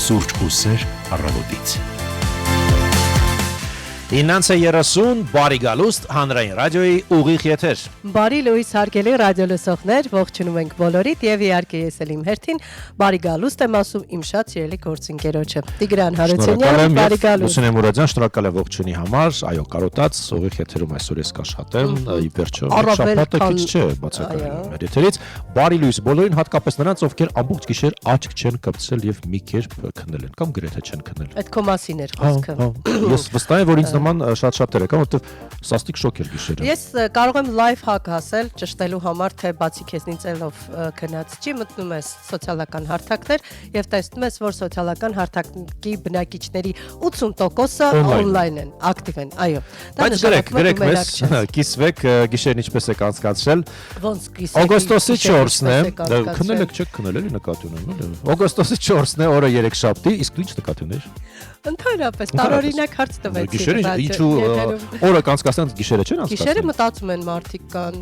Սուրճ ու սեր առավոտից։ 9:30 բարի գալուստ հանրային ռադիոյի ուղիղ եթեր։ Բարի լույս հարգելի ռադիո լսողներ, ողջունում ենք բոլորիդ եւ իհարկե ես էլ իմ հերթին բարի գալուստ եմ ասում իմ շատ սիրելի գործընկերոջը Տիգրան Հարությունյան, բարի գալուստ։ Լուսինե Մուրադյան, շնորհակալ եմ ողջունի համար, այո, կարոտած ուղիղ եթերում այսօր ես կաշխատեմ, ի վերջո շաբաթը քիչ չէ բացակայում մեր եթերից։ Բարի լույս բոլորին, հատկապես նրանց, ովքեր ամբողջ գիշեր աչք չեն կպցել եւ մի կերպ քնել են կամ գրեթե չեն քնել։ Այդ քո մասին էր խոսքը։ Ես վստահ եմ, որ ինձ նման շատ եկան, որովհետև սաստիկ շոկ էր գիշերը։ Ես կարող եմ լայֆ հակ ասել ճշտելու համար, թե բացի քեզնից ելով քնած չի, մտնում ես սոցիալական հարթակներ եւ տեսնում ես, որ սոցիալական հարթակի բնակիչների 80%-ը on-line են, ակտիվ են, այո։ Բայց գրեք մեզ, կիսվեք, գիշերն ինչպես եք անցկացրել։ Ոնց կիսվեք։ Օգոստոսի 4-ն է, քնել եք, չեք քնել, էլի նկատի ունեմ։ Օգոստոսի 4-ն է, օրը 3-շաբթի, իսկ դու ինչ նկատի ունես։ Ընդհանրապես տարօրինակ հարց տվեցի։ Գիշերը ինչու օրը կանցկացնած գիշերը չեն անցկացնում։ Գիշերը մտածում են մարդիկ կան,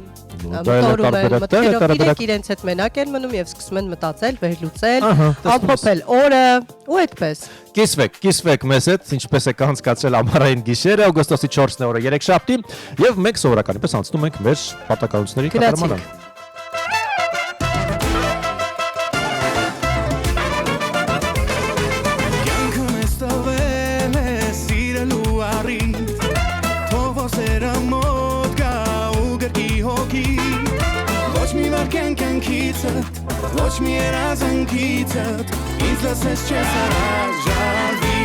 մտորում են, մտքերով իրենց հետ մենակ են մնում եւ սկսում են մտածել, վերլուծել, ամփոփել օրը ու այդպես։ Կիսվեք մեզ հետ, ինչպես է կանցկացրել ամառային գիշերը, օգոստոսի 4-ն է օրը 3-շաբթի եւ մենք սովորականապես անցնում ենք մեր պատակառությունների կատարմանը։ Ոչ մի երազանքիցդ ինձ լսես չես հրաժարվի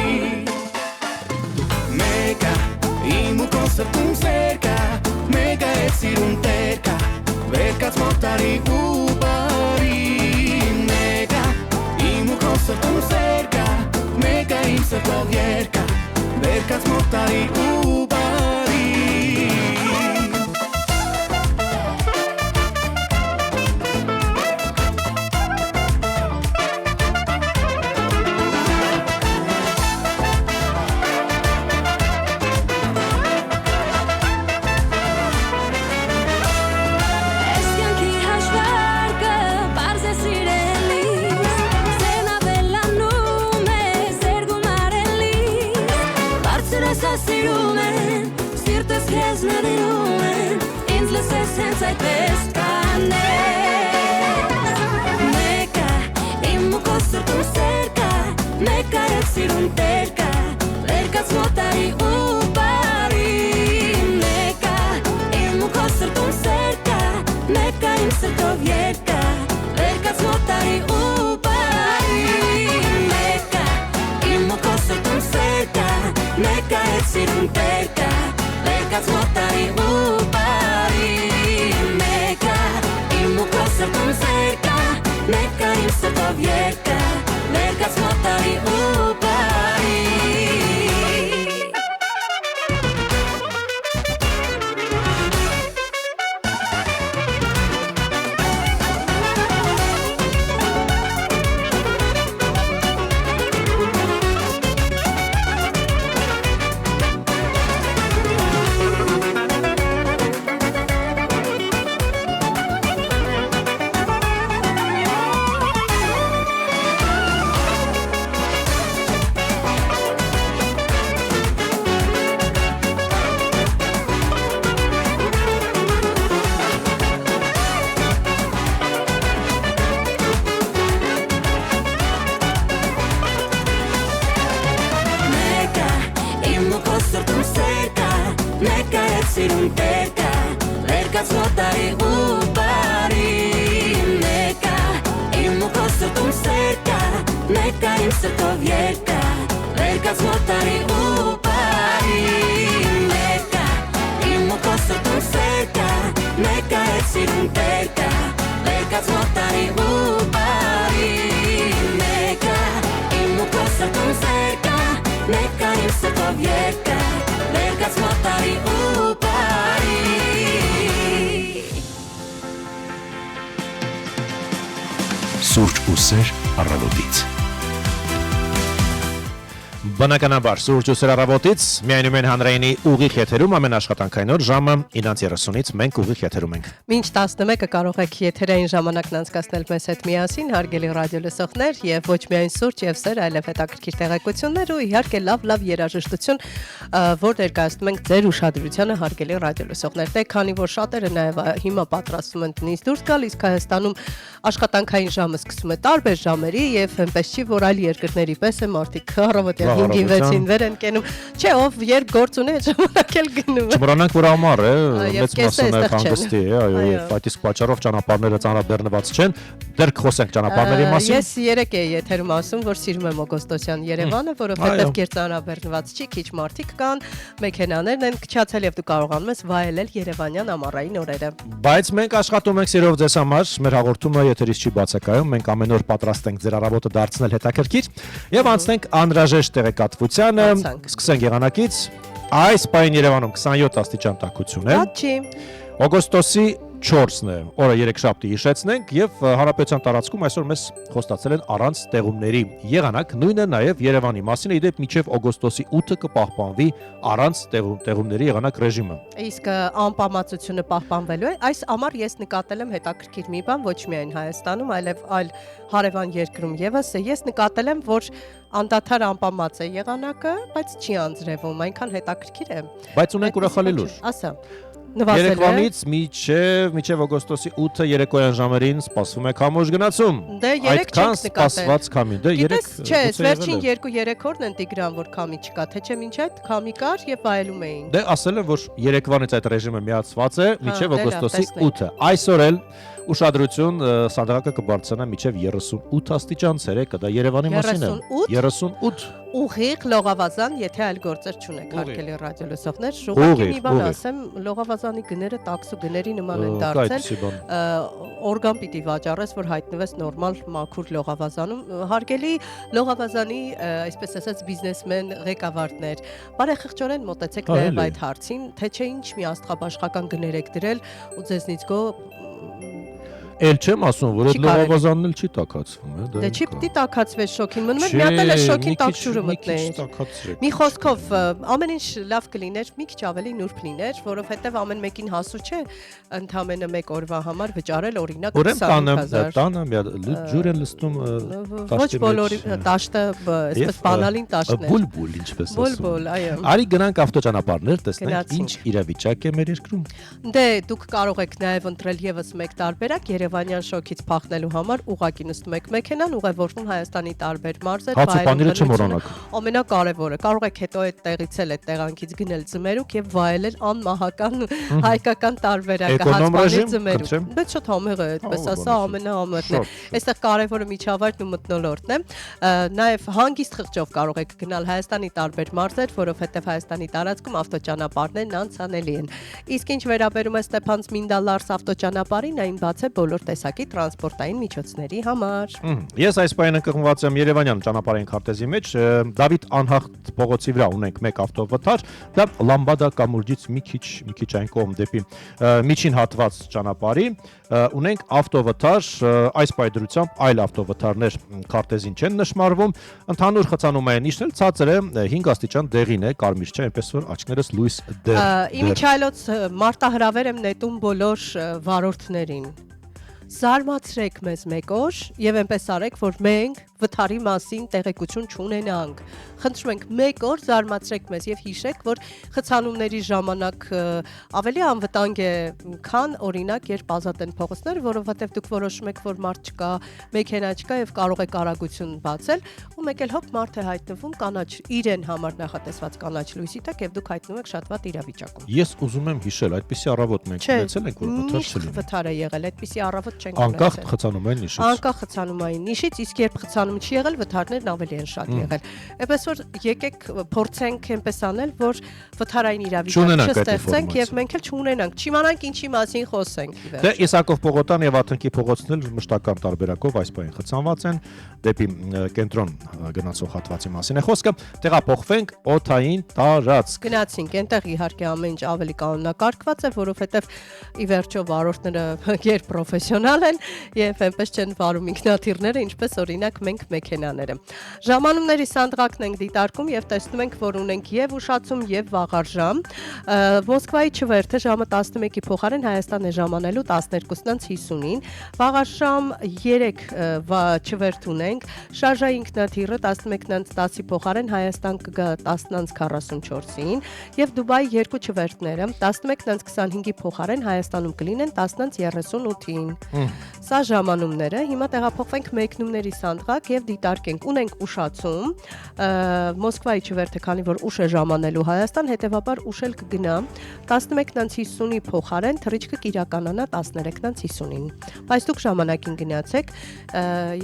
Մեկա իմ ու քո սրտում սեր կա Մեկա էդ սիրուն տեր կա Վերկած մոտարի ու բարի Մեկա իմ ու քո սրտում սեր կա Մեկա իմ սրտով երկա Վերկած մոտարի ու բարի Սուրճ ու սեր առավոտից։ Բնականաբար սուրճ ու սրարավոտից միայն ու մեն հանրայինի ուղիղ եթերում ամեն աշխատանքային օր ժամը 9:30-ից մենք ուղիղ եթերում ենք։ Մինչ 11-ը կարող եք եթերային ժամանակն անցկացնել մեզ հետ միասին, հարգելի ռադիո լսողներ, եւ ոչ միայն սուրճ եւ սեր, այլև հետաքրքիր տեղեկություններ ու իհարկե լավ երաժշտություն, որ ներկայացնում ենք ձեր ուշադրությանը, հարգելի ռադիո լսողներ։ Դե քանի որ շատերը նաեւ հիմա պատրաստում են տնից դուրս գալ, իսկ Հայաստանում աշխատանքային ժամը սկսում է տարբեր ժամերի եւ այնպես չի, որ այլ երկրների պես է մարդիկ առավոտյան 5-ին 6-ին վեր են կենում, չէ, ով երբ գործ ունի այդ ժամանակ էլ գնում է։ Չմոռանանք, որ ամառ է, մեծ մասը նաև հանգստի է, այո, այդ իսկ պատճառով ճանապարհները ծանրաբեռնված չեն։ Դեռ խոսենք ճանապարհների մասին։ Ես 3 էի եթերում ասում, որ սիրում եմ օգոստոսյան Երևանը, որովհետեւ կերծանաբեռնված չի, քիչ մարդիկ կան, մեքենաներն են քչացել եւ դու կարողանում ես վայելել Երևանյան ամառային օրերը։ Բայց մենք աշխատում ենք սիրով ձեզ համար, մեր հաղորդումը եթերից չի բացակայում, մենք ամեն օր պատրաստ ենք ձեր առավոտը դարձնել հետաքրքիր եւ անցնենք անհրաժեշտ տեղեկատվությանը, սկսենք եղանակից։ Այս պահին Երևանում 27 աստիճան տաքություն է։ Չի։ Օգոստոսի 4-ն է, օրը երեքշաբթի հիշեցնենք եւ հարաբերության տարածքում այսօր մեզ խոստացել են առանց տեղումների եղանակ, նույնը նաեւ Երևանի մասին է, իդեպ մինչեւ օգոստոսի 8-ը կպահպանվի առանց տեղումների եղանակ ռեժիմը։ Իսկ անպամացությունը պահպանվելու է։ Այս ամառ ես նկատել եմ հետաքրքիր մի բան, ոչ միայն Հայաստանում, այլև այլ հարևան երկրում եւս, ես նկատել եմ, որ անդադար անպամած է եղանակը, բայց չի անձրևում, այնքան հետաքրքիր է։ Բայց ունենք ուրախալի լուր։ Ասա։ Նվազել է։ Երեկվանից մինչև օգոստոսի 8-ը երեկոյան ժամերին սպասվում է քամուշ գնացում։ Դե 3 չենք սպասված քամի, դե 3։ Չէ, վերջին 2-3 օրն են Տիգրան, որ քամի չկա, թե չէ մինչ այդ քամի կար եւ վայելում էին։ Դե ասել եմ, որ երեկվանից այդ ռեժիմը միացված է մինչև օգոստոսի 8-ը։ Այսօր էլ ուշադրություն սանդղակը կբարձրանա մինչև 38 աստիճան ցերեկը, դա Երևանի մասին է։ 38 ուղիղ լողավազան, եթե այլ գործեր չունեք, հարգելի ռադիո լսողներ, շուղակի մի բան ասեմ, լողավազանի գները տաքսու գների նման են դարձել։ Օրգան պիտի վաճառես, որ հայտնվես նորմալ մաքուր լողավազանում։ Հարգելի լողավազանի, այսպես ասած, բիզնեսմեն ղեկավարներ, բարեխղճորեն մոտեցեք նաև այդ հարցին, թե չէ ինչ մի աստղաբաշխական գներ եք դրել ու ձեզնից գո Էլ չեմ ասում, որ այդ լողավազանն էլ չի տաքացվում, է, դե չի պիտի տաքացվեր շոքին, մնում եմ մի հատ էլ է շոքին տաքջուրը մտներ։ Մի խոսքով ամեն ինչ լավ կլիներ, մի քիչ ավելի նուրբ լիներ, որովհետև ամեն մեկին հասու չէ ընդամենը մեկ օրվա համար վճարել օրինակ 20000։ Տանը մի ջուր են լստում ոչ բոլորի տաշտը, այսպես բանալին տաշտն է։ Բուլբուլ, ինչպես ասում։ Բուլբուլ, այո։ Արի գնանք ավտոճանապարհներ, տեսնենք ինչ իրավիճակ է մեր երկրում։ Դե դուք կարող եք նաև ընտրել եւս մեկ տարբերակ Երևանյան շոքից փախնելու համար ուղակի նստում եք մեքենան, ուղևորվում Հայաստանի տարբեր մարզեր, վայրեր։ Ամենակարևորը, կարող եք հետո այդ տեղից էլ այդ տեղանքից գնել ձմերուկ եւ վայելել անմահական հայկական տարբերակը հացպանի ձմերուկ։ Բայց շատ համեղ է, այդպես ասա, ամենահամերն է։ Այստեղ կարևորը միջավայրն ու մթնոլորտն է։ Նաև հանգիստ խղճով կարող եք գնալ Հայաստանի տարբեր մարզեր, որովհետեւ Հայաստանի տարածքում ավտոճանապարհներն անցանելի են։ Իսկ ինչ վերաբերում է Ստեփան-Զմինդալարս ավտոճանապարհին, այն բաց է բոլոր տեսակի տրանսպորտային միջոցների համար։ Ես այս պահին ընկղմված եմ Երևանյան ճանապարհային քարտեզի մեջ, Դավիթ Անհախտ փողոցի վրա ունենք մեկ ավտովթար, դա Լամբադա կամուրջից մի քիչ այն կողմ դեպի միջին հատված ճանապարհի ունենք ավտովթար, այս պայդրությամբ այլ ավտովթարներ քարտեզին չեն նշմարվում, ընդհանուր խցանումային իշնել ցածր է 5 աստիճան դեղին է, կարմիր չէ, այնպես որ աչքներս լույս դեր։ Իմիջայլոց մարտահրավեր եմ նետում բոլոր վարորդներին։ Զարմացրեք մեզ մեկ օր եւ այնպես արեք, որ մենք վթարի մասին տեղեկություն չունենանք։ Խնդրում ենք մեկ օր զարմացրեք մեզ եւ հիշեք, որ խցանումների ժամանակ ավելի անվտանգ է, քան օրինակ երբ ազատ են փողոցները, որովհետեւ դուք որոշում եք, որ մարդ չկա, մեքենա չկա եւ կարող եք արագություն բացել, ու մեկ էլ հոп մարդ է հայտնվում կանաչ իրեն համար նախատեսված կանաչ լույսի տակ եւ դուք հայտնվում եք շատ վատ իրավիճակում։ Ես ուզում եմ հիշել, այդպիսի առավոտ մենք ունեցել ենք, որ վթար չլինի։ Վթար է եղել, այդպիսի առավոտ չենք ունեցել։ Անկախ խցանումային նիշից։ Անկախ խցանումային նիշից, իսկ երբ խցանում չի եղել, վթարներն ավելի են շատ եղել։ Այնպես որ եկեք փորձենք այնպես անել, որ վթարային իրավիճակ չստեղծենք եւ մենք էլ չունենանք, չիմանանք ինչի մասին խոսենք։ Դե Իսակով Պողոտան եւ Աթնկի փողոցն էլ մշտական տարբերակով այս պահին խցանված են, դեպի կենտրոն գնացող հատվածի մասին է խոսքը, տեղափոխվենք օթային տարածք։ Գնացինք, այնտեղ իհարկե ամեն ինչ ավելի կանոնակարգված է, որովհետեւ ի վերջո վարորդները երբ պրոֆեսիոնալ են եւ այնպես չեն վարում ինքնաթիռները, ինչպես օրինակ մենք ենք մեքենաները։ Ժամանումների սանդղակն ենք դիտարկում եւ տեսնում ենք, որ ունենք եւ ուշացում եւ վաղարժամ։ Մոսկվայի չվերթը ժամը 11-ի փոխարեն Հայաստան է ժամանելու 12:50-ին։ Վաղարժամ 3 չվերթ ունենք։ Շարժային ինքնաթիռը 11:10-ի փոխարեն Հայաստան կգա 10:44-ին եւ Դուբայի 2 չվերթները 11:25-ի փոխարեն Հայաստանում կլինեն 10:38-ին։ Սա ժամանումները, հիմա տեղափոխվենք մեկնումների սանդղակ եւ դիտարկենք։ Ունենք ուշացում, Մոսկվայի չվերթը, քանի որ ուշ է ժամանելու Հայաստան, հետեւաբար ուշել կգնա 11:50-ի փոխարեն թռիչքը կիրականանա 13:50-ին։ Բայց դուք ժամանակին գնացեք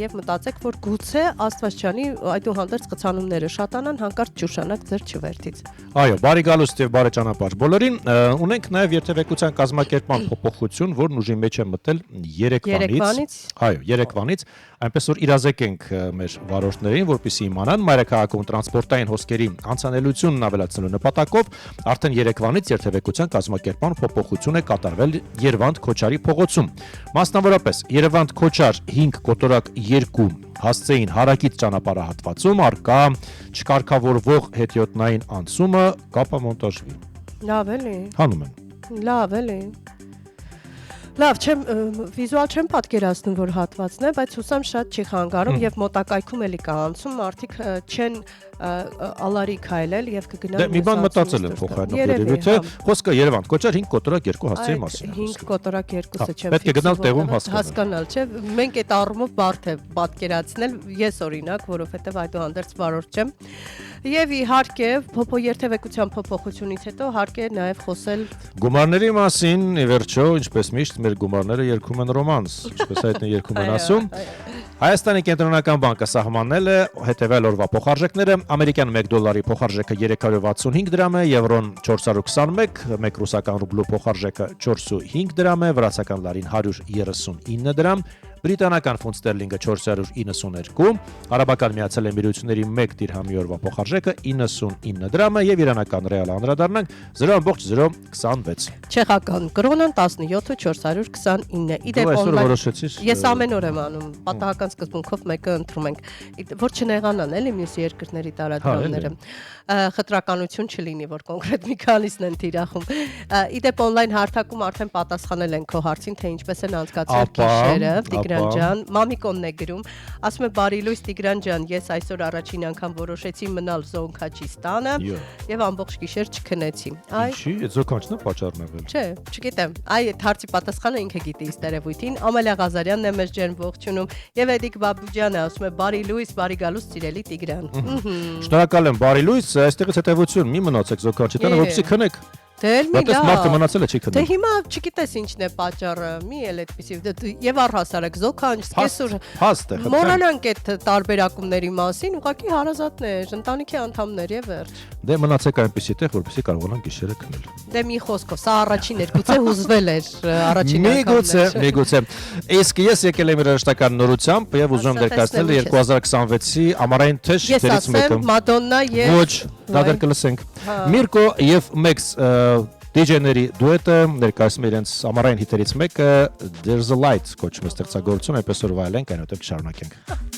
եւ մտածեք, որ գուցե Աստված չանի, այդուհանդերձ կցանումները շատանան, հանկարծ ճուշանակ ձեր չվերթից։ Այո, բարի գալուստ եւ բարի ճանապարհ բոլորին։ Ունենք նաեւ երթևեկության կազմակերպման փոփոխություն, որն ուժի մեջ է մտել Երևանից։ Այո, Երևանից, այնպես որ իրազեկենք մեր վարորդներին, որպեսզի իմանան մայրաքաղաքում տրանսպորտային հոսքերի անցանելիությունն ավելացնելու նպատակով արդեն Երևանից երթևեկության կազմակերպման փոփոխություն է կատարվել Երևան-Քոչարի փողոցում։ Մասնավորապես Երևան-Քոչար 5 կոտորակ 2 հասցեին հարակից ճանապարհահատվածում արկա չկարգավորվող հետիոտնային անցումը կապամոնտաժվի։ Լավ էլի։ Հանում են։ Լավ էլի։ Լավ, վիզուալ չեմ պատկերացնում, որ հատվածն է, բայց հուսամ շատ չի խանգարում եւ մոտակայքում էլի կա անցում, մարդիկ չեն ալարի քայլել եւ կգնան։ Մի բան մտածել եմ փոխարինաբերելու, թե խոսքը Երևան-Քոչար 5 կոտորակ 2 հասցեի մասին։ 5 կոտորակ 2-ը չեմ։ Պետք է գնալ տեղում հասկանալ, չէ՞։ Մենք այդ առումով բարդ է պատկերացնել, ես օրինակ, որովհետեւ այդուհանդերձ վարորդ չեմ։ Եվ իհարկե, երթևեկության փոփոխությունից հետո հարկ է նաև խոսել գումարների մասին, ի վերջո, ինչպես միշտ մեր գումարները երգում են ռոմանս, ինչպես այդ երգում են ասում։ Հայաստանի կենտրոնական բանկը սահմանել է հետևյալ օրվա փոխարժեքները. ամերիկյան 1 դոլարի փոխարժեքը 365 դրամ է, եվրոն 421, 1 ռուսական ռուբլու փոխարժեքը 405 դրամ է, վրացական լարին 139 դրամ, բրիտանական ֆունտ ստերլինգը 492, արաբական միացյալ էմիրությունների 1 դիրհամի օրվա փոխարժեքը 99 դրամ է եւ իրանական ռեալը անդրադառնանք 0.026։ Չեխական կրոնան 17.429։ Իդեպ օրոշեցիր։ Ես ամեն օր եմ անում, պատահական սկզբունքով մեկը ընտրում ենք, որ չնեղանան էլի մյուս երկրների տարածումները։ Խտրականություն չլինի, որ կոնկրետ մի քանիսն են թիրախում։ Իդեպ on-line հարթակում արդեն պատասխանել են քո հարցին, թե ինչպես են անցկացրել գիշերը, Տիգրան ջան, Մամիկոնն է գրում, ասում է բարի լույս Տիգրան ջան, ես այսօր առաջին անգամ որոշեցի մնալ Զոնքաչիստանը եւ ամբողջ գիշեր չքնեցի։ Ինչի՞, այդ Զոնքաչն է պատճառն եղել։ Չէ, չգիտեմ։ Այդ հարցի պատասխանը ինքը գիտի ըստ երևույթին։ Ամալիա Ղազարյանն է մեզ ջերմ ողջունում եւ Էդիկ Բաբուջյանը ասում է բարի լույս, բարի գալուստ սիրելի Տիգրան։ Շնորհակալ եմ, բարի լույս, այստեղից հետևություն մի մնացեք Զոնքաչիտանը, որպեսզի քնեք։ Դե մարդը մնացել է չի քնում։ Դե հիմա չգիտես ինչն է պատճառը, մի էլ այդպեսի եւ առհասարակ Զոքանչ, կեսուր հաստ է։ Մոռանանք այդ տարբերակումների մասին, ուղղակի հարազատներ, ընտանիքի անդամներ եւ վերջ։ Դե մնացեք այնպեսի տեղ, որպեսզի կարողանան գիշերը քնել։ Դե մի խոսքով, սա առաջին էր, գուցե հուզվել էր առաջին անգամն։ Միգուցե։ Իսկ ես եկել եմ երաժշտական նորությամբ եւ ուզում եմ ներկայացնել 2026-ի ամառային թեժ դերից մեկը։ Ես ասեմ Մադոննա եւ Ոչ, դա դեռ կլսենք։ Միրկո եւ Մեքս DJ-ների դուետը ներկայացնում իրենց ամառային հիթերից մեկը There's a Light կոչվում է ստեղծագործություն, այնպես որ վայելենք, այնուհետև կշարունակենք։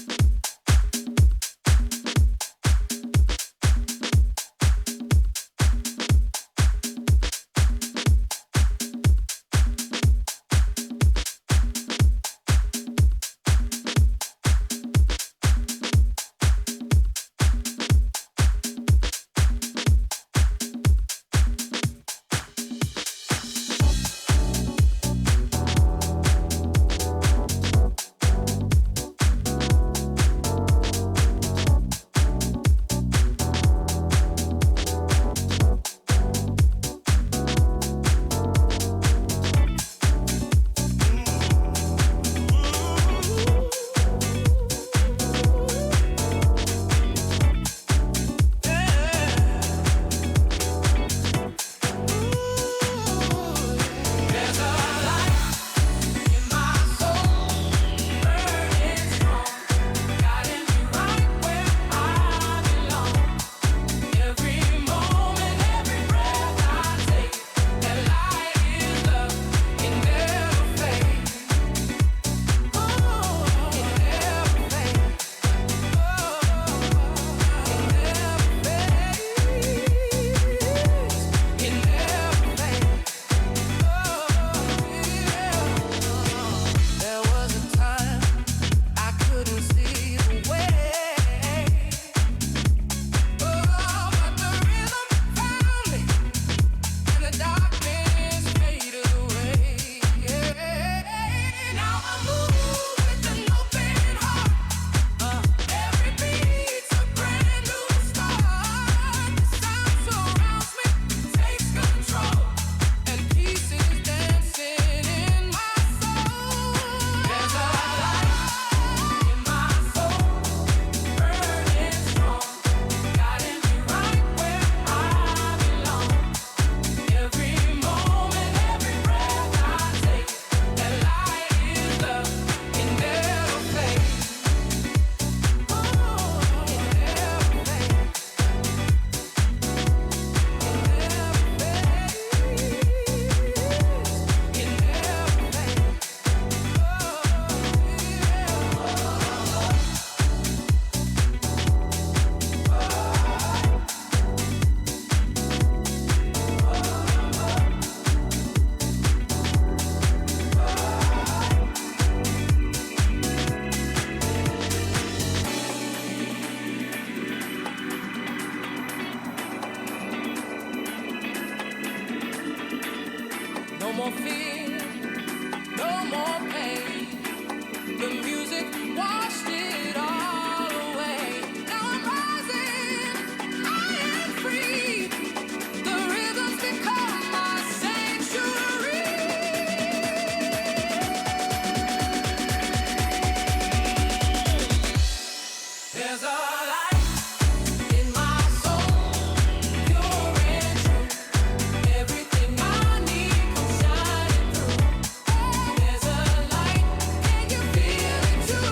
more fear, no more pain. The music washed it all away. Now I'm rising, I am free. The rhythms become my sanctuary. There's a light in my soul, pure and true. Everything I need comes shining through. There's a light, can you feel it too?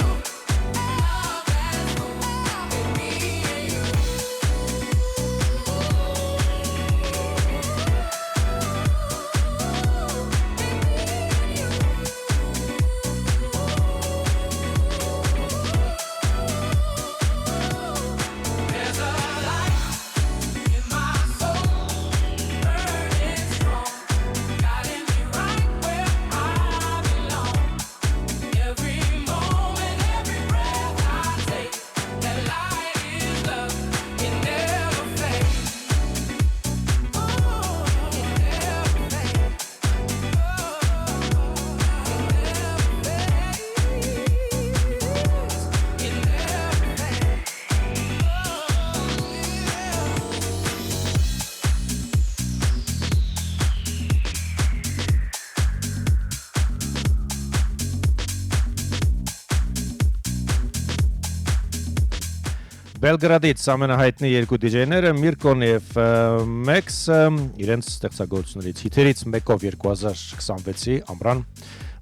Love has moved in me and you. There's a light in my soul, burning strong, guiding me right where I belong. Every moment, every breath I take, that light is love, it never fades. Oh, it never fades. Oh, it never fades. Բելգրադից ամենահայտնի երկու դիջեյները Միրկոն եւ Մեքսը իրենց ստեղծագործություններից հիթերից մեկով 2026-ի ամռան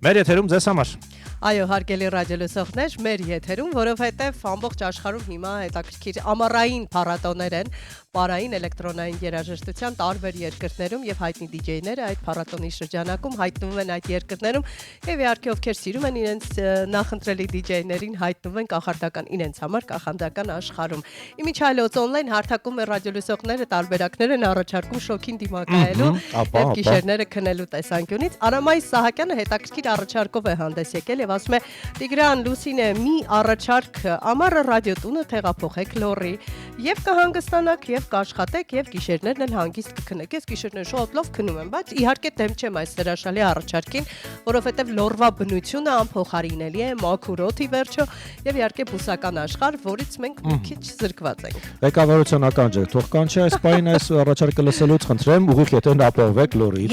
մեր եթերում ձեզ համար։ Այո, հարգելի ռադիոլսողներ, մեր եթերում, որովհետև ամբողջ աշխարհում հիմա հետաքրքիր ամառային փառատոներ են, պարային էլեկտրոնային երաժշտության տարբեր երկրներում եւ հայտնի դիջեյները այդ փառատոնի շրջանակում հայտնվում են այդ երկրներում եւ իհարկե ովքեր սիրում են իրենց նախընտրելի դիջեյներին հայտնվում են կախարդական իրենց համար կախարդական աշխարհում։ Իմիջայլոց on-line հարթակում է ռադիոլսողները տարբերակներ են առաջարկում շոքին դիմակայելու եւ գիշերները քնելու տեսանկյունից։ Արամայ Սահակյանը հետաքրքիր առաջարկով է հանդես եկել եւ ասում է Տիգրան Լուսինե մի առաջարկ ամառը ռադիոտունը տեղափոխեք լորի եւ կհանգստանաք եւ կաշխատեք եւ գիշերներն էլ հանգիստ կքնեք։ Ես գիշերները շատ լավ քնում եմ, բայց իհարկե դեմ չեմ այս հրաշալի առաջարկին, որովհետեւ լորվա բնությունը անփոխարինելի է, մաքուր օդի վերջո եւ իհարկե բուսական աշխարհ, որից մենք մի քիչ զրկված ենք։ Ղեկավարության ականջը թող կանչի այս պահին այս առաջարկը լսելուց խնդրեմ ուղիղ եթե ապահովեք լորից։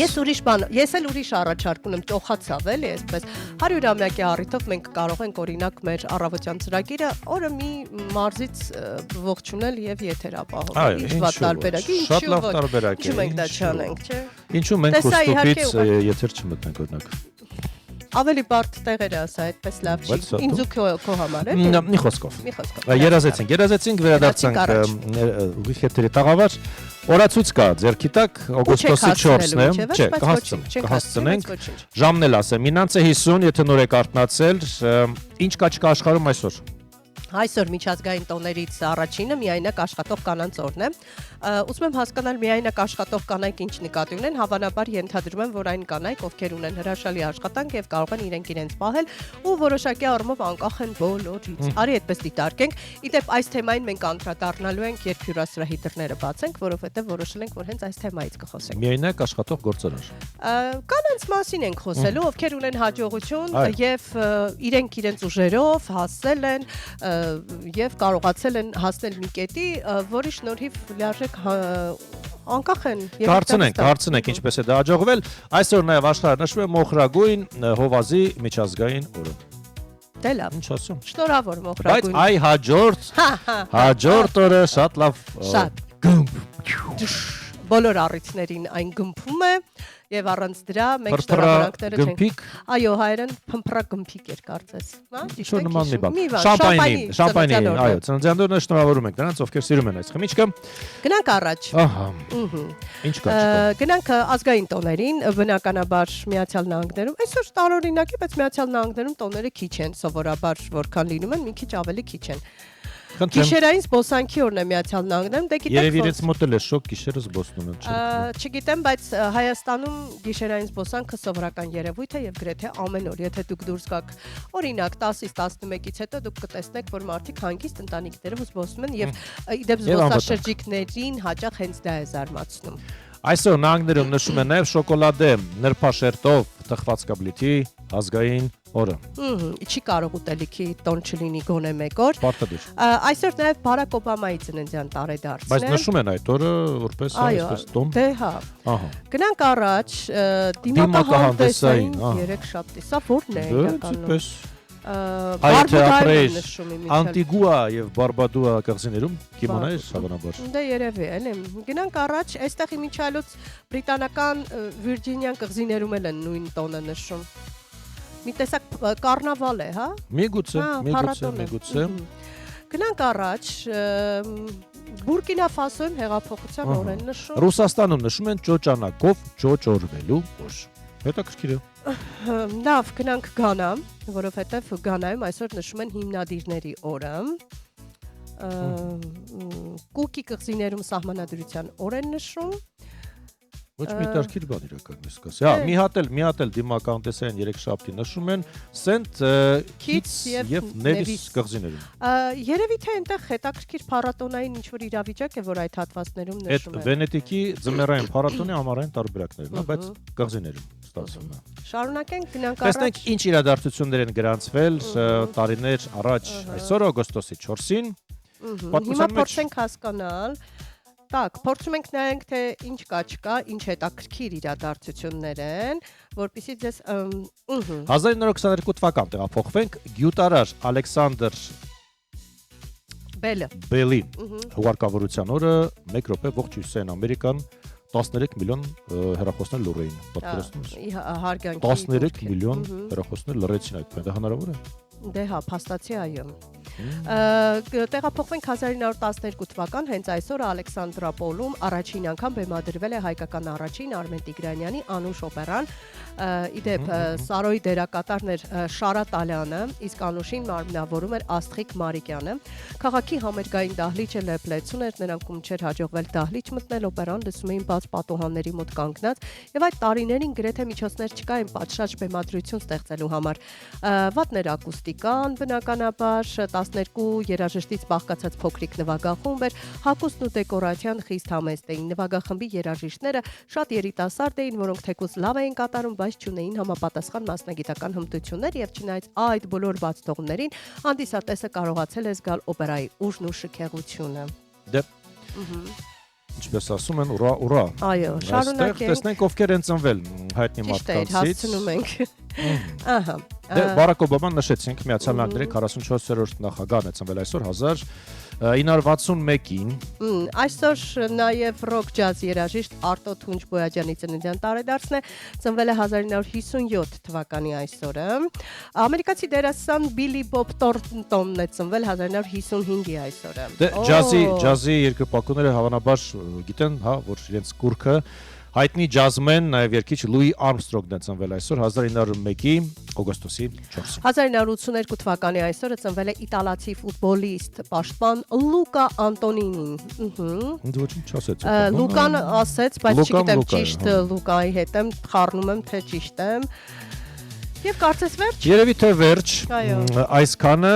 Ես էլ ուրիշ առաջարկ ունեմ, ճոխացավ էլի, այսպես 100-ամյակի առիթով մենք կարող ենք օրինակ մեր առավոտյան ծրագիրը օրը մի մարզից ողջունել եւ եթեր ապահովել։ Ինչ վատ տարբերակ է, շատ լավ տարբերակ է։ Ինչու մենք դա չանենք, չէ։ Ինչու մենք կոստուպից եթեր չմտնենք օրինակ։ Ավելի բարդ տեղեր է ասա, այդպես լավ չի։ Ինձ ու քո համար է։ Մի խոսքով։ Երազեցինք վերադարձանք ուղիղ եթերի տաղավար։ Օրացույց կա ձերքի տակ օգոստոսի 4-ն է, չէ, կհասցնենք։ Ժամն էլ ասեմ, 9:50, եթե նոր եք արթնացել, ինչ կա չկա աշխարհում այսօր։ Այսօր միջազգային տոներից առաջինը միայնակ աշխատող կանանց օրն է։ Ուզում եմ հասկանալ միայնակ աշխատող կանայք ինչ նկատի ունեն, հավանաբար ենթադրում եմ, որ այն կանայք, ովքեր ունեն հրաշալի աշխատանք եւ կարող են իրենց պահել ու որոշակի առումով անկախ են բոլորից։ Արի այդպես դիտարկենք։ Իդեպ այս թեմային մենք անդրադառնալու ենք, երբ հյուրասրահի դռները բացենք, որովհետեւ որոշել ենք, որ հենց այս թեմայից կխոսենք։ Միայնակ աշխատող գործարար։ Կանանց մասին ենք խոսելու, ովքեր ունեն հաջողություն եւ իրենց ուժերով հասել են եւ կարողացել են հասնել մի կետի, որի շնորհիվ լիարժեք անկախ են եւ հարցնենք ինչպես է դա հաջողվել։ Այսօր նաեւ աշխարհը նշվում է մոխրագույն հովազի միջազգային օրը։ Դե լավ։ Ինչ ասում։ Շնորհավոր մոխրագույն։ Բայց այ հաջորդ օրը շատ լավ գմփ։ Բոլոր առիթներին այն գմփում է եւ առանց դրա մենք շնորհակալները չենք։ Այո, հայերեն փմփրագմփիկ էր կարծես, հա։ Ինչ-որ նման մի բան։ Շամպայնի, այո, ծննդյանորն շնորհավորում ենք նրանց, ովքեր սիրում են այս խմիչքը։ Գնանք առաջ։ Ահա։ Ինչ կա։ Գնանք ազգային տոներին, բնականաբար Միացյալ Նահանգներում։ Այսօր տարօրինակ է, բայց Միացյալ Նահանգներում տոները քիչ են, սովորաբար որքան լինում են, մի քիչ ավելի քիչ են։ Գիշերային զբոսանքի օրն է Միացյալ Նահանգներում, դե գիտեք։ Երևի իրենց մոտ էլ է շոկ գիշերը զբոսնում են, չէ՞։ Չգիտեմ, բայց Հայաստանում գիշերային զբոսանքը սովորական երևույթ է եւ գրեթե ամեն օր, եթե դուք դուրս գաք, օրինակ 10-ից 11-ից հետո դուք կտեսնեք, որ մարդիկ հանգիստ ընտանիքներով զբոսնում են եւ իդեպ զբոսաշրջիկներին հաճախ հենց դա է զարմացնում։ Այսօր նահանգներում նշում են նաև շոկոլադե նրբաշերտով թխվածքաբլիթի ազգային օրը։ Չի կարող ուտելիքի տոն չլինի գոնե մեկ օր։ Պարտադիր։ Այսօր նաև Բարակ Օբամայի ծննդյան տարեդարձն է։ Բայց նշում են այդ օրը որպես այսպես տոն։ Դե հա։ Ահա։ Գնանք առաջ դիմակահանդեսային 3 շաբթի։ Սա ո՞րն է իրականում։ Այդ ապրես Անտիգուա եւ Բարբադուա կղզիներում կիմանայես հավանաբար։ Դե երևի էլի։ Գնանք առաջ, այստեղ իմիջիալոց բրիտանական Վիրջինիան կղզիներում էլ են նույն տոնը նշում։ Մի տեսակ կարնավալ է, հա։ Միգուցե։ Գնանք առաջ, Բուրկինա Ֆասոյում հեղափոխության օր են նշում։ Ռուսաստանում նշում են ճոճանակով ճոճորվելու օր։ Հետաքրքիր է։ Լավ, գնանք Գանա, որովհետև Գանայում այսօր նշում են հիմնադիրների օրը։ Կուկի կղզիներում սահմանադրության օր են նշում։ Ոչ մի տարքիր բան իրական իսկաս։ Հա, մի հատ էլ դիմականտեսային 3 շաբթի նշում են Սենթ Քիթս եւ Նևիս կղզիներում։ Երևի թե այնտեղ հետաքրքիր փառատոնային ինչ-որ իրավիճակ է, որ այդ հատվածներում նշում են։ Այդ Վենետիկի ձմեռային փառատոնի համառային տարբերակներն է, բայց կղզիներում ստացվում է։ Շարունակենք, գնանք առաջ։ Տեսնենք ինչ իրադարձություններ են գրանցվել տարիներ առաջ, այսօր օգոստոսի 4-ին։ Հիմա փորձենք հասկանալ։ Так, փորձում ենք նայենք թե ինչ կա չկա, ինչ հետաքրքիր իրադարձություններ են, որպեսզի ձեզ 1922 թվական տեղափոխվենք Գյուտարար Ալեքսանդր Բելի հուղարկավորության օրը 1 րոպե ողջ Հյուսիսային Ամերիկան 13 միլիոն հեռախոսներ լուր էին պատկերացնում։ 13 միլիոն հեռախոսներ լրացին այդպես, դա հնարավոր է։ Դե հա, փաստացի այո։ Տեղափոխվենք 1912 թվական, հենց այսօր Ալեքսանդրապոլում առաջին անգամ բեմադրվել է հայկական առաջին Արմեն Տիգրանյանի անուշ օպերան։ Իդեպ Սարոյի դերակատարն էր Շարատ Ալյանը, իսկ անուշին մարմնավորում էր Աստղիկ Մարիկյանը։ Քաղաքի համերգային դահլիճը լեփլեցուն էր, նրանք ում չէր հաջողվել դահլիճ մտնել, օպերան լսում էին բաց պատուհանների մոտ կանգնած, եւ այդ տարիներին գրեթե միջոցներ չկային պատշաճ բեմադրություն ստեղծելու համար։ Վատներ ակուստիկան, բնականաբար 12 երաժշտից բաղկացած փոքրիկ նվագախումբ էր, հագուստն ու դեկորացիան խիստ համեստ էին։ Նվագախմբի երաժիշտները շատ երիտասարդ էին, որոնք թեկուզ լավ էին կատարում, բայց չունեին համապատասխան մասնագիտական հմտություններ եւ չնայած այդ բոլոր բացթողումներին հանդիսատեսը կարողացել է զգալ օպերայի ուժն ու շքեղությունը։ Դե ինչպես ասում են, ուրա։ Այո, շարունակենք։ Տեսնենք ովքեր են ծնվել հայտնի մարդկանցից։ Հասցնում ենք։ Ահա։ Դե Բարակ Օբաման նշեցինք, Միացյալ Նահանգների 44-րդ նախագահն է ծնվել այսօր 1961-ին։ Այսօր նաև ռոք ջազ երաժիշտ Արտո Թունջ Բոյաջյանի ծննդյան տարեդարձն է, ծնվել է 1957 թվականի այսօրը։ Ամերիկացի դերասան Բիլի Բոբ Թորնտոնն է ծնվել 1955-ի այսօրը։ Դե ջազի երկրպագուները հավանաբար գիտեն, հա, որ իրենց կուրքը հայտնի ջազմեն, նաև երգիչ Լուի Արմստրոնգն է ծնվել այսօր 1901-ի օգոստոսի 4-ին։ 1982 թվականի այսօրը ծնվել է իտալացի ֆուտբոլիստ, պաշտպան Լուկա Անտոնինին։ Ինձ ոչինչ չասեց։ Լուկան ասեց, բայց չգիտեմ ճիշտ Լուկայի հետ եմ, խառնում եմ թե ճիշտ եմ։ Եվ կարծես վերջ։ Երևի թե վերջ։ Այսքանը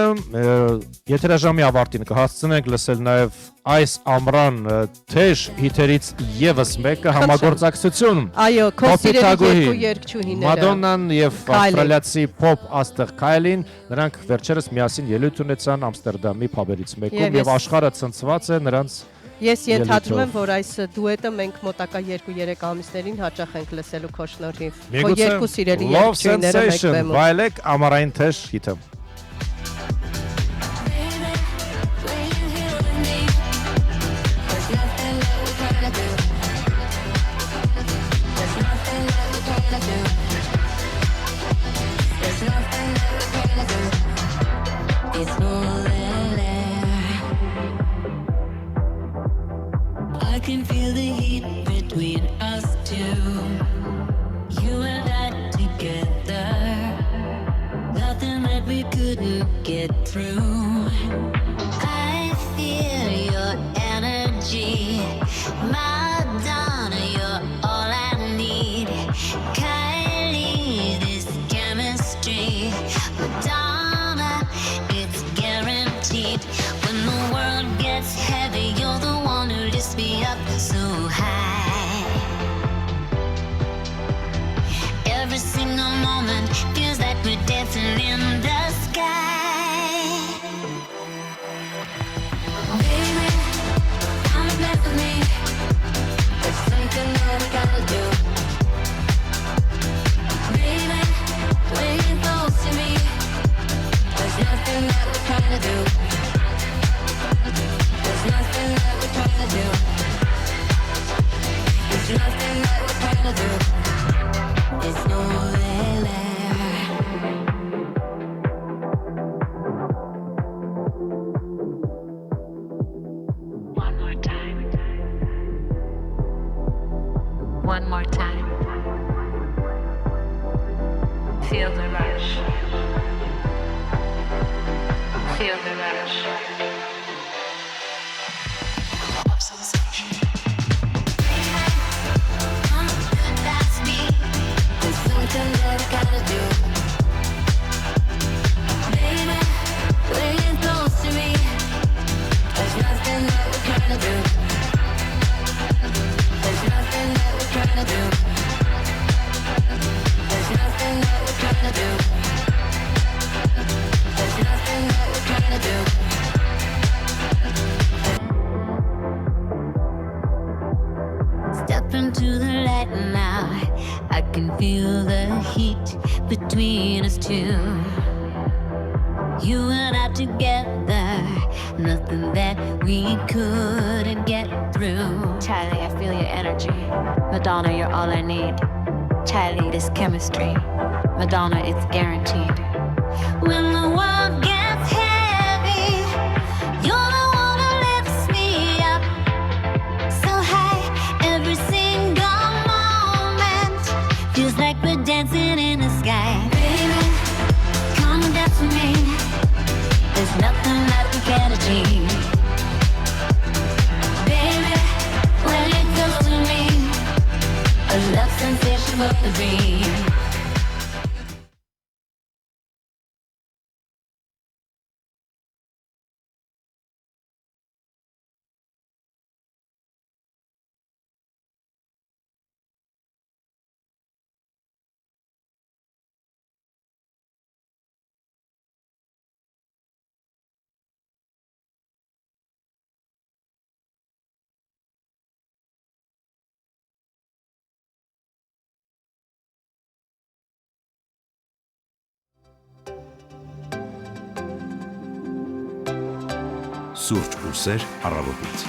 եթերաժամի ավարտին կհասցնենք լսել նաև այս ամռան թեժ հիթերից եւս մեկը համագործակցություն։ Այո, քո սիրելի երկու երգչուհիները։ Մադոննան եւ ավստրալիացի փոփ աստղ Քայլին, նրանք վերջերս միասին ելույթ ունեցան Ամստերդամի փաբերից մեկում եւ աշխարհը ցնցված է նրանց։ Ես ենթադրում եմ, որ այս դուետը մենք մոտակա 2-3 ամիսներին հաճախ ենք լսելու քո շնորհիվ։ Քո երկու սիրելի երգչուհիները մեկբեմում։ Վայելեք ամառային թեժ հիթը։ I can feel the heat between us two. You and I together. Nothing that we couldn't get through. I feel your energy. Madonna, you're all I need. Kylie, this chemistry. Madonna, it's guaranteed. When the world gets heavy, you're the one who lifts me up so high. Feel the rush. Feel the rush. That's me. There's something that I gotta do. Baby, when you're close to me, there's nothing that we're trying to do. There's nothing that we're trying to do. There's nothing that we're trying to do. There's nothing that we're trying to do. Step into the light now. I can feel the heat between us two. You and I together, nothing that we couldn't get through. Charlie, I feel your energy. Madonna, you're all I need. Charlie, this chemistry. Madonna, it's guaranteed. When the world gets heavy, you're the one who lifts me up so high. Every single moment feels like we're dancing in the sky. Baby, come and dance with me. There's nothing that we can't achieve. Baby, when you're close to me, a love sensation of the dream. Սուրճ ու սեր առավոտից։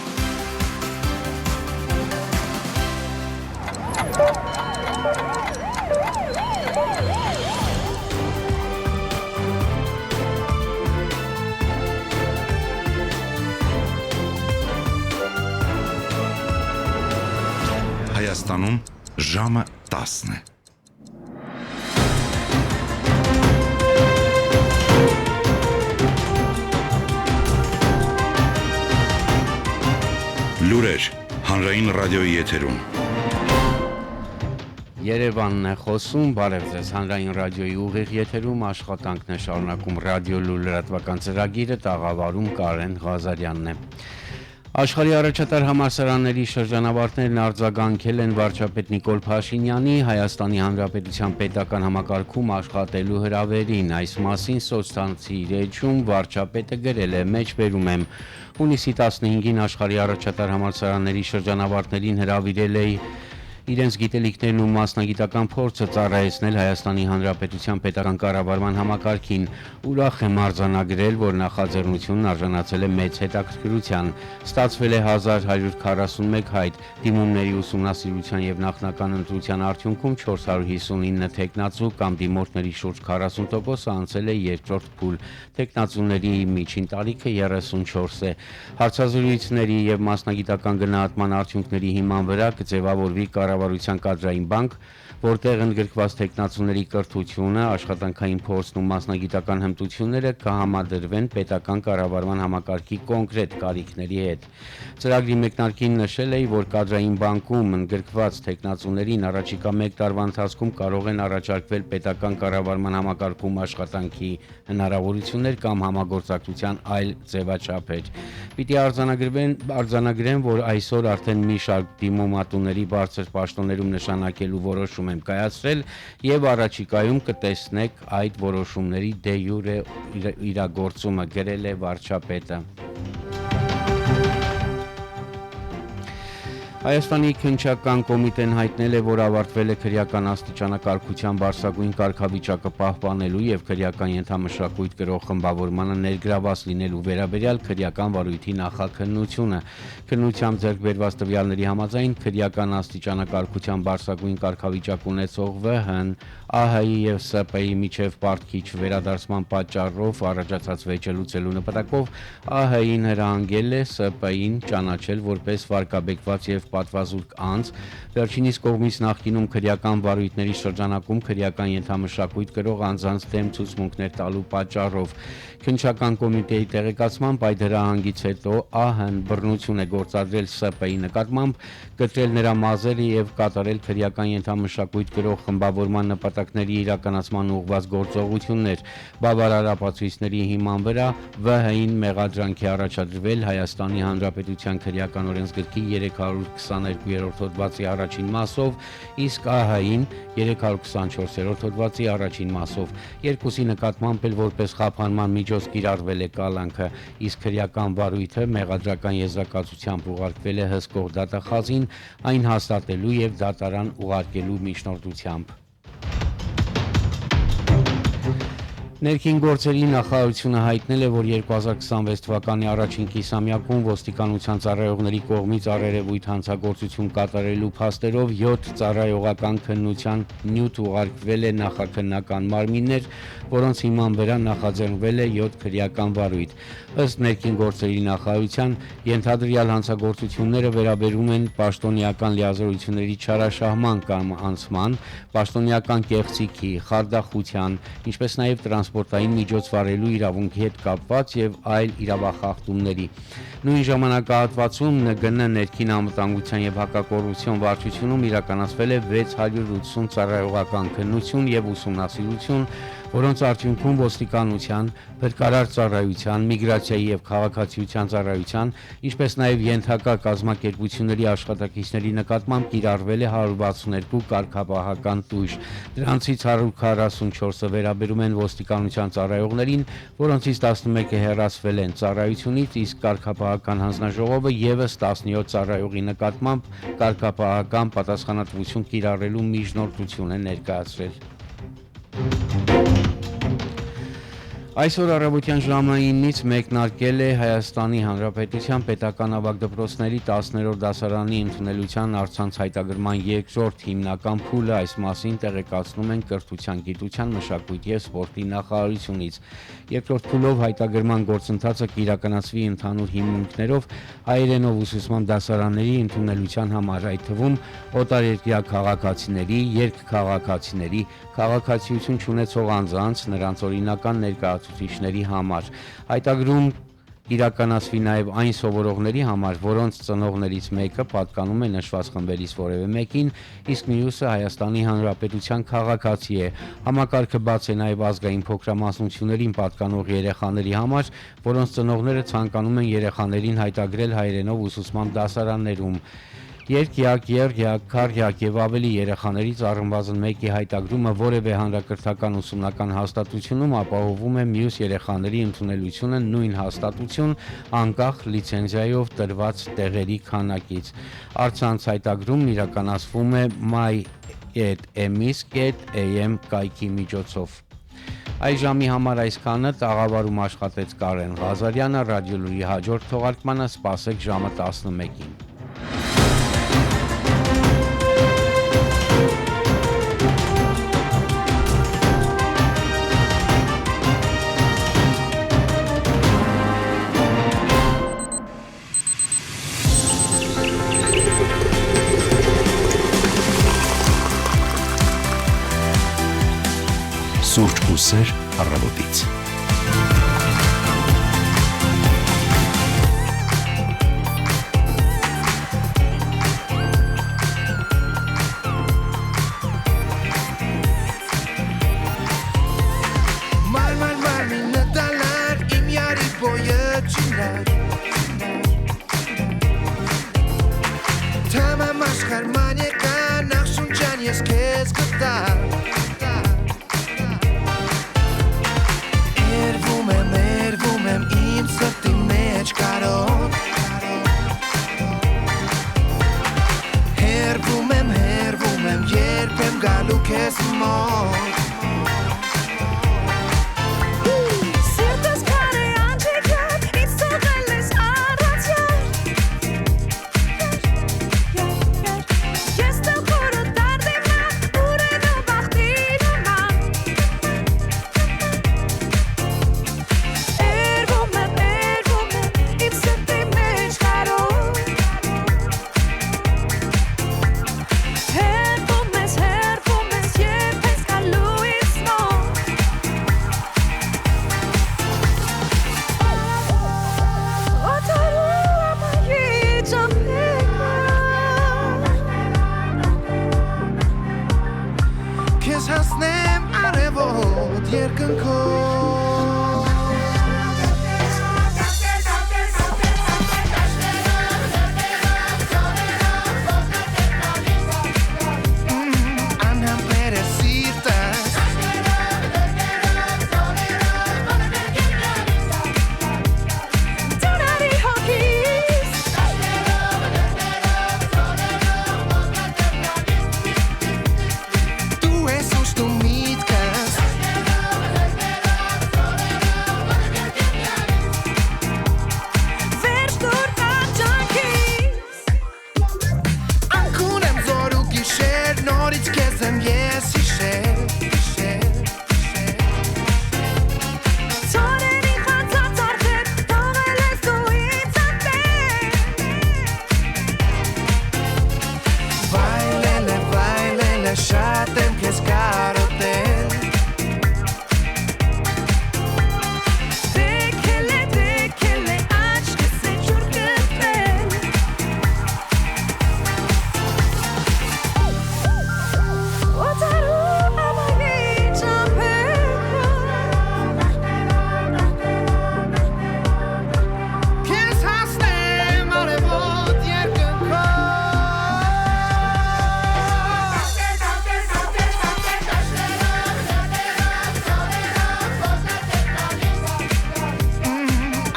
Հայաստանում ժամը 10 է։ Լուրեր հանրային ռադիոյի եթերում։ Երևանն է խոսում, բարև ձեզ հանրային ռադիոյի ուղիղ եթերում աշխատանքն է շարունակում ռադիո լուրերատվական ծրագիրը տաղավարում Կարեն Ղազարյանն է։ Աշխարհի առաջատար համալսարանների շրջանավարտներն արձագանքել են վարչապետ Նիկոլ Փաշինյանի Հայաստանի Հանրապետության պետական համակարգում աշխատելու հրավերին։ Այս մասին սոցցանցի էջում վարչապետը գրել է. «Մեջբերում եմ, հունիսի 15-ին աշխարհի առաջատար համալսարանների շրջանավարտներին հրավիրել էի իրենց գիտելիքներն ու մասնագիտական փորձը ծառայեցնել Հայաստանի Հանրապետության պետական կառավարման համակարգին։ Ուրախ եմ արձանագրել, որ նախաձեռնությունն արժանացել է մեծ հետաքրքրության։ Ստացվել է 1141 հայտ, դիմումների ուսումնասիրության եւ նախնական ընտրության արդյունքում 459 թեկնածու կամ դիմորդների շուրջ 40%-ը անցել է երկրորդ փուլ։ Թեկնածուների միջին տարիքը 34 է։ Հարցազրույցների եւ մասնագիտական գնահատման արդյունքների հիման վրա կձևավորվի կառավարության կադրային բանկ, որտեղ ընդգրկված թեկնածուների կրթությունը, աշխատանքային փորձն ու մասնագիտական հմտությունները կհամադրվեն պետական կառավարման համակարգի կոնկրետ կարիքների հետ։ Ծրագրի մեկնարկին նշել էի, որ կադրային բանկում ընդգրկված թեկնածուներին առաջիկա 1 տարվա ընթացքում կարող են առաջարկվել պետական կառավարման համակարգում աշխատանքի հնարավորություններ կամ համագործակցության այլ ձևաչափեր։ Պիտի արձանագրեմ, որ այսօր արդեն մի շարք դիմումատուների բարձր պաշտոններում նշանակելու որոշում եմ կայացրել եւ առաջիկայում կտեսնեք այդ որոշումների դե յուրե իրագործումը, գրել է վարչապետը։ Հայաստանի քննչական կոմիտեն հայտնել է, որ ավարտվել է քրեական աստիճանակարգության բարձրագույն կարգավիճակը պահպանելու եւ քրեական ենթամշակույթ կրող խմբավորմանը ներգրաված լինելու վերաբերյալ քրեական վարույթի նախաքննությունը։ Քննությամբ ձեռք բերված տվյալների համաձայն քրեական աստիճանակարգության բարձրագույն կարգավիճակ ունեցող ՎՀ-ն ԱՀ-ի եւ ՍՊ-ի միջև պարտքիչ վերադարձման պատճառով առաջացած վեճը լուծելու նպատակով ԱՀ-ին հրահանգել է ՍՊ-ին ճանաչել որպես վարկաբեկված եւ պատվազուրկ անձ, վերջինիս կողմից նախկինում քրեական վարույթների շրջանակում քրեական ենթամշակույթ կրող անձանց դեմ ցուցմունքներ տալու պատճառով։ Քննչական կոմիտեի տեղեկացմամբ այդ հրահանգից հետո ԱՀ-ն բռնություն է գործադրել ՍՊ-ի նկատմամբ, կտրել նրա մազերը եւ կատարել քրեական ենթամշակույթ կրող խմբավորման նպատակների իրականացման ուղղված գործողություններ։ Բավարար ապացույցների հիման վրա ՎՀ-ին մեղադրանք է առաջադրվել Հայաստանի Հանրապետության քրեական օրենսգրքի 322-րդ հոդվածի առաջին մասով, իսկ ԱՀ-ին 324-րդ հոդվածի առաջին մասով։ Երկուսի նկատմամբ էլ որպես խափանման միջոց կիրառվել է կալանքը, իսկ քրեական վարույթը մեղադրական եզրակացությամբ ուղարկվել է հսկող դատախազին, այն հաստատելու եւ դատարան ուղարկելու միջնորդությամբ։ Ներքին գործերի նախարարությունը հայտնել է, որ 2026 թվականի առաջին կիսամյակում ոստիկանության ծառայողների կողմից առերևույթ հանցագործություն կատարելու փաստերով 7 ծառայողական քննության նյութ ուղարկվել է նախաքննական մարմիններ, որոնց հիման վրա նախաձեռնվել է 7 քրեական վարույթ։ Ըստ ներքին գործերի նախարարության, ենթադրյալ հանցագործությունները վերաբերում են պաշտոնեական լիազորությունների չարաշահման կամ անցման, պաշտոնեական կեղծիքի, խարդախության, ինչպես նաև տրանսպորտային միջոց վարելու իրավունքի հետ կապված եւ այլ իրավախախտումների։ Նույն ժամանակահատվածում ՆԳՆ ներքին անվտանգության եւ հակակոռուպցիոն վարչությունում իրականացվել է 680 ծառայողական քննություն եւ ուսումնասիրություն, որոնց արդյունքում ոստիկանության, փրկարար ծառայության, միգրացիայի եւ քաղաքացիության ծառայության, ինչպես նաեւ ենթակա կազմակերպությունների աշխատակիցների նկատմամբ կիրառվել է 162 կարգապահական տույժ։ Դրանցից 144-ը վերաբերում են ոստիկանության ծառայողներին, որոնցից 11-ը հեռացվել են ծառայությունից, իսկ կարգապահական հանձնաժողովը եւս 17 ծառայողի նկատմամբ կարգապահական պատասխանատվություն կիրառելու միջնորդություն է ներկայացրել։ Այսօր առավոտյան ժամը 9-ից մեկնարկել է Հայաստանի Հանրապետության պետական ավագ դպրոցների 10-րդ դասարանի ընդունելության առցանց հայտագրման երկրորդ հիմնական փուլը, այս մասին տեղեկացնում են Կրթության, գիտության, մշակույթի եւ սպորտի նախարարությունից։ Երկրորդ փուլով հայտագրման գործընթացը կիրականացվի ընդհանուր հիմունքներով հայերենով ուսուցման դասարանների ընդունելության համար, այդ թվում օտարերկրյա քաղաքացիների, երկքաղաքացիների, քաղաքացիություն չունեցող անձանց, նրանց օրինական ներկայացուցիչների համար։ Հայտագրում իրականացվի նաև այն սովորողների համար, որոնց ծնողներից մեկը պատկանում է նշված խմբերից որևէ մեկին, իսկ մյուսը Հայաստանի Հանրապետության քաղաքացի է։ Համակարգը բաց է նաև ազգային փոքրամասնություններին պատկանող երեխաների համար, որոնց ծնողները ցանկանում են երեխաներին հայտագրել հայերենով ուսուցման դասարաններում։ Երկյակ, եռյակ, քառյակ եւ ավելի երեխաներից առնվազն մեկի հայտագրումը որևէ հանրակրթական ուսումնական հաստատությունում ապահովում է մյուս երեխաների ընդունելությունը նույն հաստատություն, անկախ լիցենզիայով տրված տեղերի քանակից։ Առցանց հայտագրումն իրականացվում է my.emis.am կայքի միջոցով։ Այս ժամի համար այսքանը, տաղավարում աշխատեց Կարեն Ղազարյանը, ռադիոլուրի հաջորդ թողարկմանը սպասեք ժամը 11-ին։ Սուրճ ու սեր առավոտից։ Մարմինը դալար, իմ յարի բոյը չինար Թամամ աշխար մանեկա, նախշունչան ես կեզ կտար արևոտ երկնքով Անհամբեր է սիրտս Դունարի հոգիս Դու ես ուշտում միտքս Վերջ դուր աճանքիս Անքուն եմ զոր ու գիշեր Նորից կեզ եմ ես հիշեր Ծորերի խանցած արդեր Թողել ես դու ինձ անտեր Վայլել է, շատ եմ կեզ կարոտել Դեքել է, աչքս է ջուր գտել Օտարու ամայնի ճամփեր Քեզ հասնեմ արևոտ երկնքով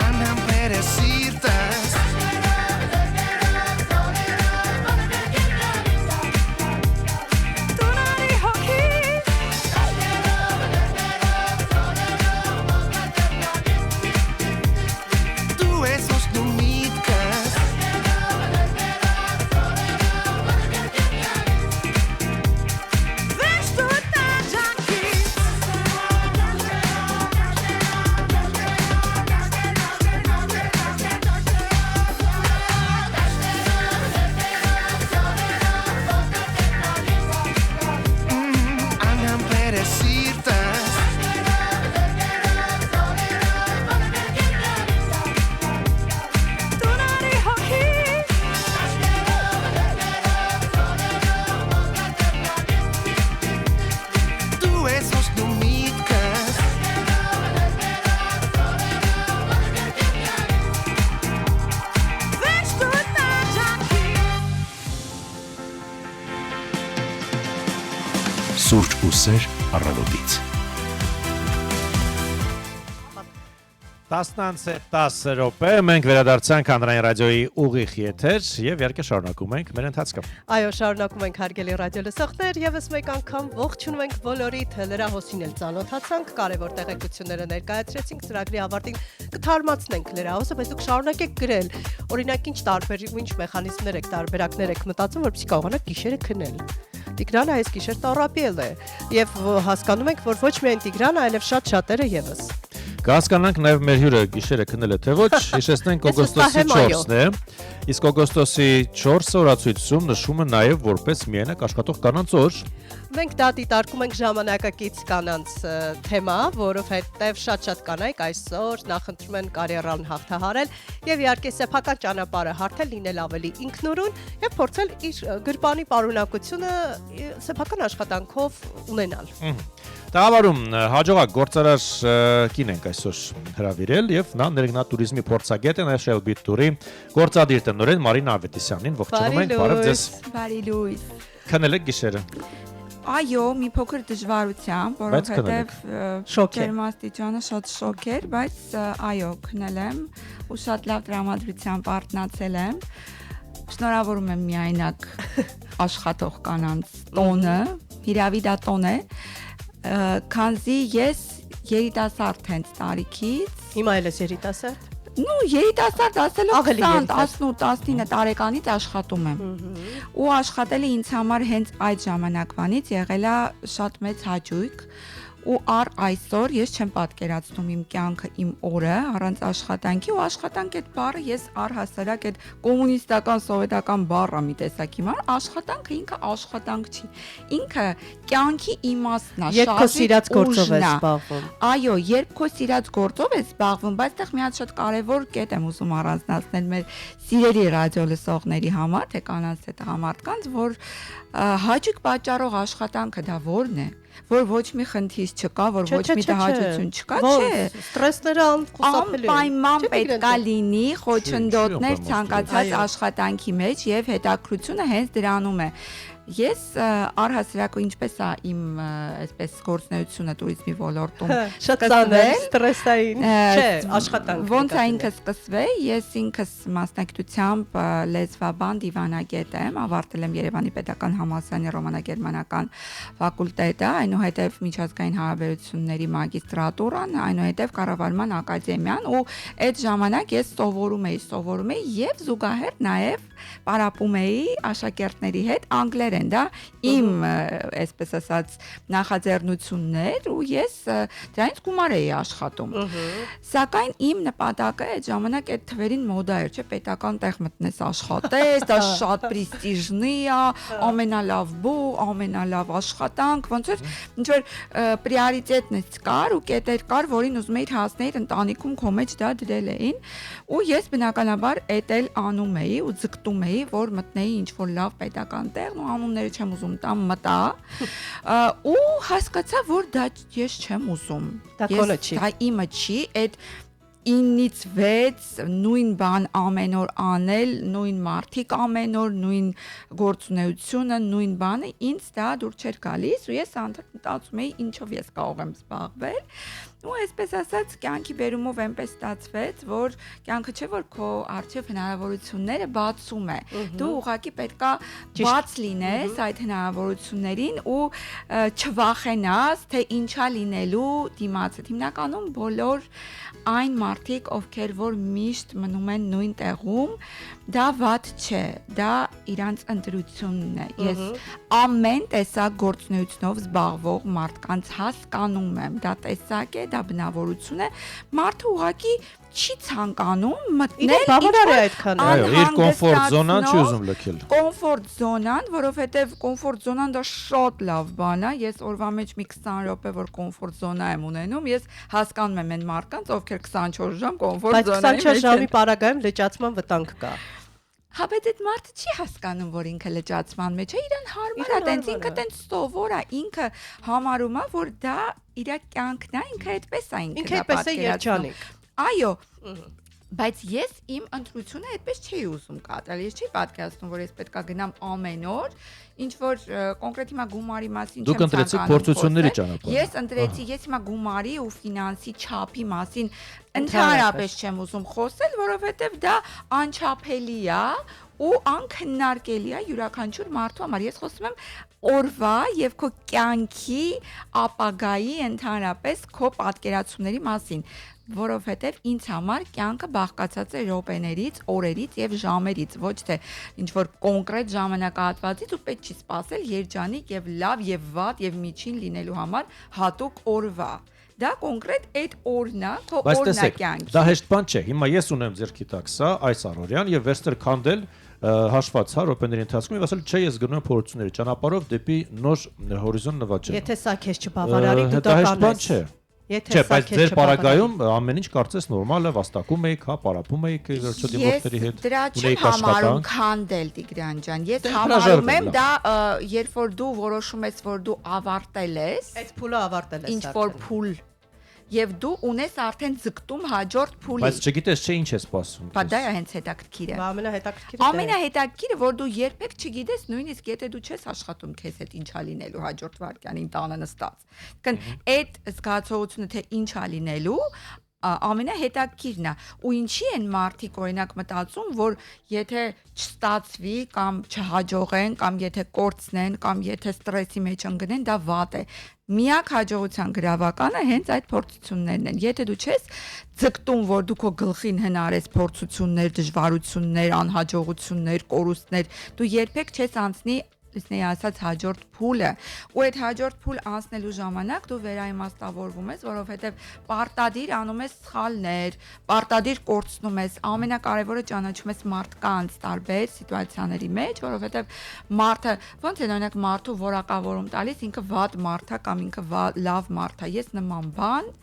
Անհամբեր է սիրտս Դունարի հոգիս Դու ես ուշտում միտքս Վերջ դու տանջանքիս Անհամբեր է սիրտս Դունարի հոգիս Դու ես ուշտում միտքս Վերջ դու տանջանքիս Սուրճ ու սեր առավոտից 10:10 րոպե մենք վերադարձանք Հանրային ռադիոյի ուղիղ եթեր եւ իհարկե շարունակում ենք մեր ընթացքը։ Այո, շարունակում ենք հարգելի ռադիո լսողներ, եւս մեկ անգամ ողջունում ենք բոլորիդ լրահոսին էլ ծանոթացանք, կարևոր տեղեկությունները ներկայացրեցինք, ծրագրի ավարտին կթարմացնենք լրահոսը, բայց դուք շարունակեք գրել։ Օրինակ, ինչ մեխանիզմներ եք, տարբերակներ եք մտածում, որպեսզի կարողանաք գիշերը քնել։ Տիգրանը այս գիշեր տառապել է եւ հասկանում ենք, որ ոչ միայն Տիգրանը, այլև շատ-շատերը եւս։ Կհասկանանք նաև մեր հյուրը գիշերը քնել է թե ոչ, հիշեցնենք օգոստոսի 4-ն է, իսկ օգոստոսի 4-ը օրացույցում նշում է նաև որպես միայնակ աշխատող կանանց օր։ Մենք դա դիտարկում ենք ժամանակակից կանանց թեմա, որովհետև շատ կանայք այսօր նախընտրում են կարիերան հաղթահարել եւ իհարկե սեփական ճանապարհը հարթել, լինել ավելի ինքնուրույն եւ փորձել իր գրպանի պարունակությունը սեփական աշխատանքով ունենալ։ Տաղավարում հաջողակ գործարար կին ենք այսօր հրավիրել եւ նա ներգնատուրիզմի փորձագետ է, National Beat Tour-ի գործադիր տնօրեն Մարինա Ավետիսյանին ողջունում ենք, բարև ձեզ։ Բարի լույս։ Քնել եք գիշերը։ Այո, մի փոքր դժվարությամբ, որովհետև ջերմաստիճանը շատ շոկ էր, բայց այո, քնել եմ ու շատ լավ տրամադրությամբ արթնացել եմ։ Շնորհավորում եմ միայնակ աշխատող կանանց տոնը, հիրավի դա տոն է, քանզի ես երիտասարդ հենց տարիքից։ Հիմա էլ ես երիտասարդ։ Ну, երիտասարդ ասելով 20, 18, 19 տարեկանից աշխատում եմ։ Ու աշխատելը ինձ համար հենց այդ ժամանակվանից եղել է շատ մեծ հաճույք։ Ու առ այսօր ես չեմ պատկերացնում իմ կյանքը, իմ օրը առանց աշխատանքի, ու աշխատանք այդ բառը ես առհասարակ այդ կոմունիստական սովետական բառը մի տեսակ իմ աշխատանքը ինքը աշխատանք չի։ Ինքը կյանքի իմաստն է, երբ քո սիրած գործով ես զբաղվում։ Այո, երբ քո սիրած գործով ես զբաղվում, բայց այդտեղ մի հատ շատ կարևոր կետ եմ ուզում առանձնացնել մեր սիրելի ռադիո լսողների համար, թե կանանց թե տղամարդկանց, որ հաճույք պատճառող աշխատանքը դա ո՞րն է։ որ ոչ մի խնդիր չկա, որ ոչ մի տհաճություն չկա, չէ։ Ստրեսները անխուսափելի Պայման պետքա լինի խոչընդոտներ ցանկացած աշխատանքի մեջ եւ հետաքրությունը հենց դրանում է։ Ես առհասարակ ինչպես է իմ այսպես գործունեությունը туриզմի ոլորտում շատ ծանր ստրեսային չէ աշխատանք ոնց է ինքը սկսվել ես ինքս մասնակցությամբ լեզվաբան դիվանագետ եմ ավարտել եմ Երևանի Պետական համալսարանի ռոմանագերմանական ֆակուլտետը այնուհետև միջազգային հարաբերությունների մագիստրատուրան այնուհետև կառավարման ակադեմիան ու այդ ժամանակ ես սովորում էի եւ զուգահեռ նաեւ պարապում էի աշակերտների հետ անգլերեն, դա իմ այսպես ասած նախաձեռնություններ ու ես դրանից գումար էի աշխատում։ Սակայն իմ նպատակը այդ ժամանակ այդ թվերին մոդա էր, չէ, պետական տեղ մտնես աշխատես, դա շատ պրեստիժնի է, ամենալավ բու, ամենալավ աշխատանք, ոնց որ ինչ որ պրիորիտետն կար ու կետեր կար, որին ուզում էիր հասնել ընտանիքում քո մեջ դա դրել էին ու ես բնականաբար այդ էլ անում էի ու ձգտում էի, որ մտնեի ինչ-որ լավ պետական տեղ, ու անունները չեմ ուզում տամ, մտա, ու հասկացա, որ դա ես չեմ ուզում։ Դա քոնը չի։ Դա իմը չի, այդ 9-ից 6 նույն բան ամեն օր անել, նույն մարդիկ ամեն օր, նույն գործունեությունը, նույն բանը, ինձ դա դուր չէր գալիս, ու ես անդադար մտածում էի, ինչով ես կարող եմ զբաղվել։ Ու այսպես ասած կյանքի բերումով այնպես ստացվեց, որ կյանքը չէ որ քո արժեվ հնարավորությունները բացում է։ Դու ուղղակի պետքա բաց լինես այդ հնարավորություններին ու չվախենաս, թե ինչա լինելու դիմացը։ Հիմնականում բոլոր այն մարդիկ, ովքեր որ միշտ մնում են նույն տեղում, դա վատ չէ, դա իրանց ընտրությունն է։ Ես ամեն տեսակ գործունեությունով զբաղվող մարդկանց հասկանում եմ, դա տեսակ է, դա բնավորություն է, մարդը ուղղակի չի ցանկանում մտնել բավարար է այդքան։ Այո, իր կոմֆորտ զոնան չի ուզում լքել։ Կոմֆորտ զոնան, որովհետև կոմֆորտ զոնան դա շատ լավ բան է, ես օրվա մեջ մի 20 րոպե որ կոմֆորտ զոնա եմ ունենում, ես հասկանում եմ այն մարդկանց, ովքեր 24 ժամ կոմֆորտ զոնայի մեջ են։ Բայց 24 ժամի պարագայում լճացման վտանգ կա։ Հա բայց այդ մարդը չի հասկանում, որ ինքը լճացման մեջ է, իրան հարմար է, տենց ինքը տենց սովոր է, ինքը համարում է, որ դա իր կյանքն է, ինքը այդպես է ինքը պատկերացնում։ Այո, բայց ես իմ ընտրությունը այդպես չի ուզում կատարել, ես չի պատկերացնում, որ ես պետքա գնամ ամեն օր, ինչ որ կոնկրետ հիմա գումարի մասին չեմ ցանկանում։ Դուք ընտրեցիք փորձությունների ճանապարհը։ Ես ընտրեցի, ես հիմա գումարի ու ֆինանսի չափի մասին ընդհանրապես չեմ ուզում խոսել, որովհետև դա անչափելի է ու անքննարկելի է յուրաքանչյուր մարդու համար։ Ես խոսում եմ օրվա եւ քո կյանքի ապագայի ընդհանրապես քո պատկերացումների մասին, որովհետև ինձ համար կյանքը բաղկացած է րոպեներից, օրերից եւ ժամերից, ոչ թե ինչ որ կոնկրետ ժամանակահատվածից ու պետք չի սпасել երջանիկ եւ լավ եւ վատ եւ միջին լինելու համար հատուկ օրվա։ Դա կոնկրետ այդ օրն է, քո օրնակյանքի։ Դա հեշտ բան չէ։ Հիմա ես ունեմ ձեռքի տակ սա, այս առօրյան եւ վերստեր քանդել հաշված հա րոպեների ընթացքում եւ ասել չէ ես գնում եմ փորձությունների ճանապարհով դեպի նոր հորիզոն նվաճել։ Եթե սա քեզ չբավարարի, դու դա կանես։ Չէ, բայց ձեր պարագայում ամեն ինչ կարծես նորմալ է, վաստակում եք, հա, պարապում եք վերջո դիմորդների հետ։ Ես դրա չեմ համարում քանդել Տիգրան ջան։ Ես համարում եմ դա, երբ որ դու որոշում ես, որ դու ավարտել ես, այդ փուլը ավարտել ես, ինչ որ փուլ եւ դու ունես արդեն ձգտում հաջորդ փուլի։ Բայց չգիտես չէ ինչ է սպասում։ Բա դա հենց հետաքրքիր է։ Ամենահետաքրքիրը։ Ամենահետաքրքիրը, որ դու երբեք չգիտես, նույնիսկ եթե դու չես աշխատում քեզ հետ ինչա լինելու հաջորդ վարքյանին տանը նստած։ Կան այդ զգացողությունը թե ինչա լինելու ամենահետաքրքիրն է ու ինչի են մարդիկ օրինակ մտածում, որ եթե չստացվի կամ չհաջողեն կամ եթե կորցնեն կամ եթե ստրեսի մեջ ընկնեն, դա վատ է։ Միակ հաջողության գրավականը հենց այդ փորձություններն են։ Եթե դու չես ձգտում, որ դու քո գլխին հնարես փորձություններ, դժվարություններ, անհաջողություններ, կորուստներ, դու երբեք չես անցնի լսնեի ասած հաջորդ փուլը ու այդ հաջորդ փուլ անցնելու ժամանակ դու վերաիմաստավորվում ես, որովհետև պարտադիր անում ես սխալներ, պարտադիր կորցնում ես, ամենակարևորը ճանաչում ես մարդկանց տարբեր սիտուացիաների մեջ, որովհետև մարդը ոնց է օրինակ մարդու որակավորում տալիս, ինքը վատ մարդ է կամ ինքը լավ մարդ է, ես նման բան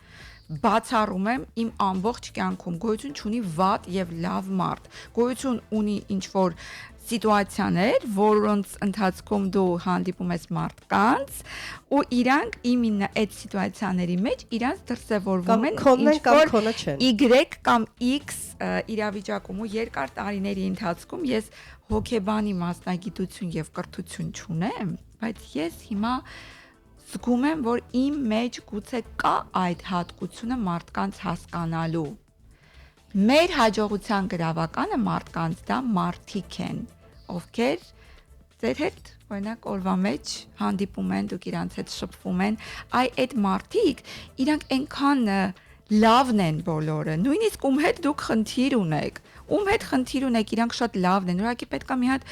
բացառում եմ իմ ամբողջ կյանքում գոյություն ունի վատ եւ լավ մարդ գոյություն ունի ինչ որ սիտուացիաներ, որոնց ընթացքում դու հանդիպում ես մարդկանց ու իրանք իմенно այդ սիտուացիաների մեջ իրանք դրսևորվում են Y կամ X իրավիճակում ու երկար տարիների ընթացքում ես հոգեբանի մասնագիտություն եւ կրթություն չունեմ, բայց ես հիմա զգում եմ, որ իմ մեջ գուցե կա այդ հատկությունը մարդկանց հասկանալու Մեր հաջողության գրավականը մարդկանց դա մարդիկ են, ովքեր ձեր հետ օրինակ օրվա մեջ հանդիպում են, դուք իրանց հետ շփվում են, այդ մարդիկ իրանք այնքան լավն են բոլորը, նույնիսկ ում հետ դուք խնդիր ունեք, ում հետ խնդիր ունեք, իրանք շատ լավն են, ուղղակի պետք է մի հատ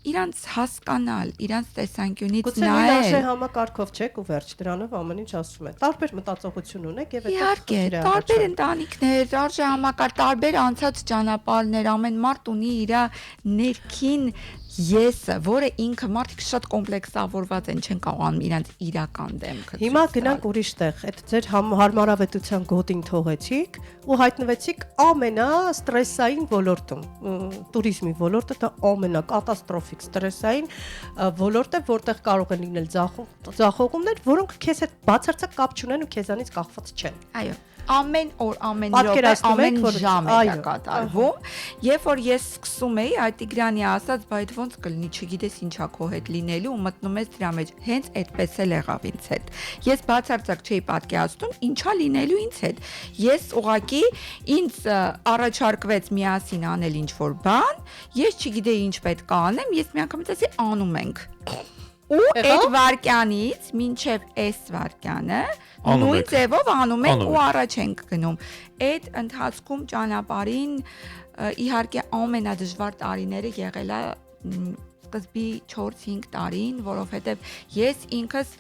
իրանց հասկանալ, իրանց տեսանկյունից նայել։ Գուցե մի համակարգով չեք ու վերջ դրանով ամեն ինչ ասում է։ Տարբեր մտածողություն ունեք եւ Իհարկե, տարբեր ընտանիքներ, արժե համակարգ, տարբեր անցած ճանապարհներ, ամեն մարդ ունի իր ներքին Եսը, որը ինքը մարդիկ շատ կոմպլեքսավորված են, չեն կարողանում իրենց իրական դեմքը։ Հիմա գնանք ուրիշ տեղ, այդ ձեր հարմարավետության գոտին թողեցիք ու հայտնվեցիք ամենաստրեսային ոլորտում։ Տուրիզմի ոլորտը դա ամենակատաստրոֆիկ ստրեսային ոլորտ է, որտեղ կարող են լինել ձախողումներ, որոնք քեզ հետ բացարձակ կապ չունեն ու քեզանից կախված չեն։ Այո։ Ամեն օր, ամեն րոպե, ամեն ժամ է դա կատարվում։ Երբ որ ես սկսում էի այդ Տիգրանի ասած, բայց ոնց կլինի, չգիտես ինչա քո հետ լինելու ու մտնում ես դրա մեջ, հենց այդպես էլ եղավ ինձ հետ։ Ես բացարձակ չէի պատկերացնում ինչա լինելու ինձ հետ։ Ես ուղղակի ինձ առաջարկվեց միասին անել ինչ-որ բան, ես չգիտեի ինչ պետք է անեմ, ես մի անգամ ասեցի անում ենք։ Ու այդ վարքյանից մինչև այս վարքյանը նույն ձևով անում ենք ու առաջ ենք գնում։ Այդ ընթացքում ճանապարհին իհարկե ամենադժվար տարիները եղել է սկզբի 4-5 տարին, որովհետև ես ինքս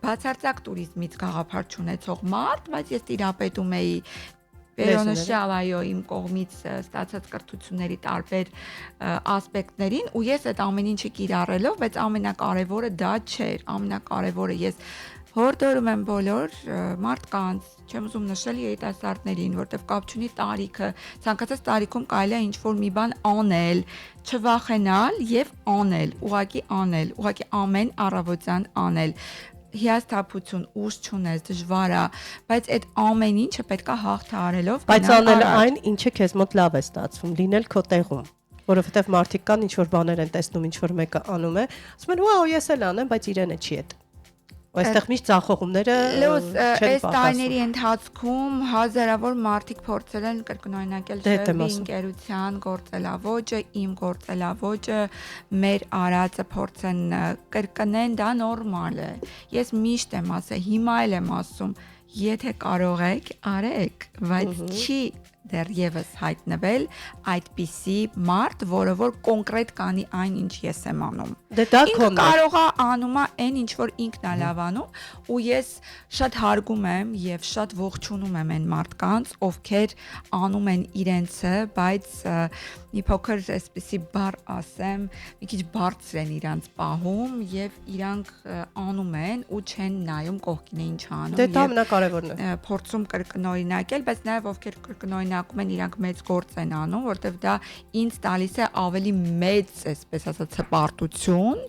բացարձակ տուրիզմից գաղափար չունեցող մարդ, բայց ես տիրապետում էի Վերոնշյալ այո իմ կողմից ստացած կրթությունների տարբեր ասպեկտներին ու ես այդ ամեն ինչը կիրառելով, բայց ամենակարևորը դա չէր, ամենակարևորը ես հորդորում եմ բոլոր մարդկանց, չեմ ուզում նշել երիտասարդներին, որտեվ կապ չունի տարիքը, ցանկացած տարիքում կարելի է ինչ-որ մի բան անել, չվախենալ եւ անել, ուղղակի ամեն առավոտյան անել հիասթափություն, ուժ չունես, դժվար է, բայց այդ ամեն ինչը պետքա հաղթահարելով բայց անել այն, ինչը քեզ մոտ լավ է ստացվում, լինել քո տեղում, որովհետև մարդիկ կան ինչ որ բաներ են տեսնում, ինչ որ մեկը անում է, ասում են, «Վաու, ես էլ անեմ, բայց իրենը չի այդ»։ Այստեղ միշտ ցախողումները այս տարիների ընթացքում հազարավոր մարդիկ փորձել են կրկնօրինակել շերվի ընկերության գործելավոճը, իմ գործելավոճը, մեր արածը փորձեն կրկնեն, դա նորմալ է։ Ես միշտ եմ ասել, հիմա էլ եմ ասում, եթե կարող եք, արեք, բայց չի դեռևս հայտնվել այդպիսի մարդ, որը որ կոնկրետ կանի այն, ինչ ես եմ անում։ Դե դա ինքը կարող է անում այն, ինչ որ ինքն է լավ անում, ու ես շատ հարգում եմ եւ շատ ողջունում եմ այն մարդկանց, ովքեր անում են իրենցը, բայց մի փոքր այսպեսի բառ ասեմ, մի քիչ բարձր են իրանց պահում եւ իրանք անում են ու չեն նայում կողքին է ինչ անում։ Դե դա ամենակարևորն է։ Փորձում կրկնօրինակել, բայց նաեւ ովքեր կրկնօրինակում են, իրանք մեծ գործ են անում, որտեվ դա ինձ տալիս է ավելի մեծ, այսպես ասած, հպարտություն,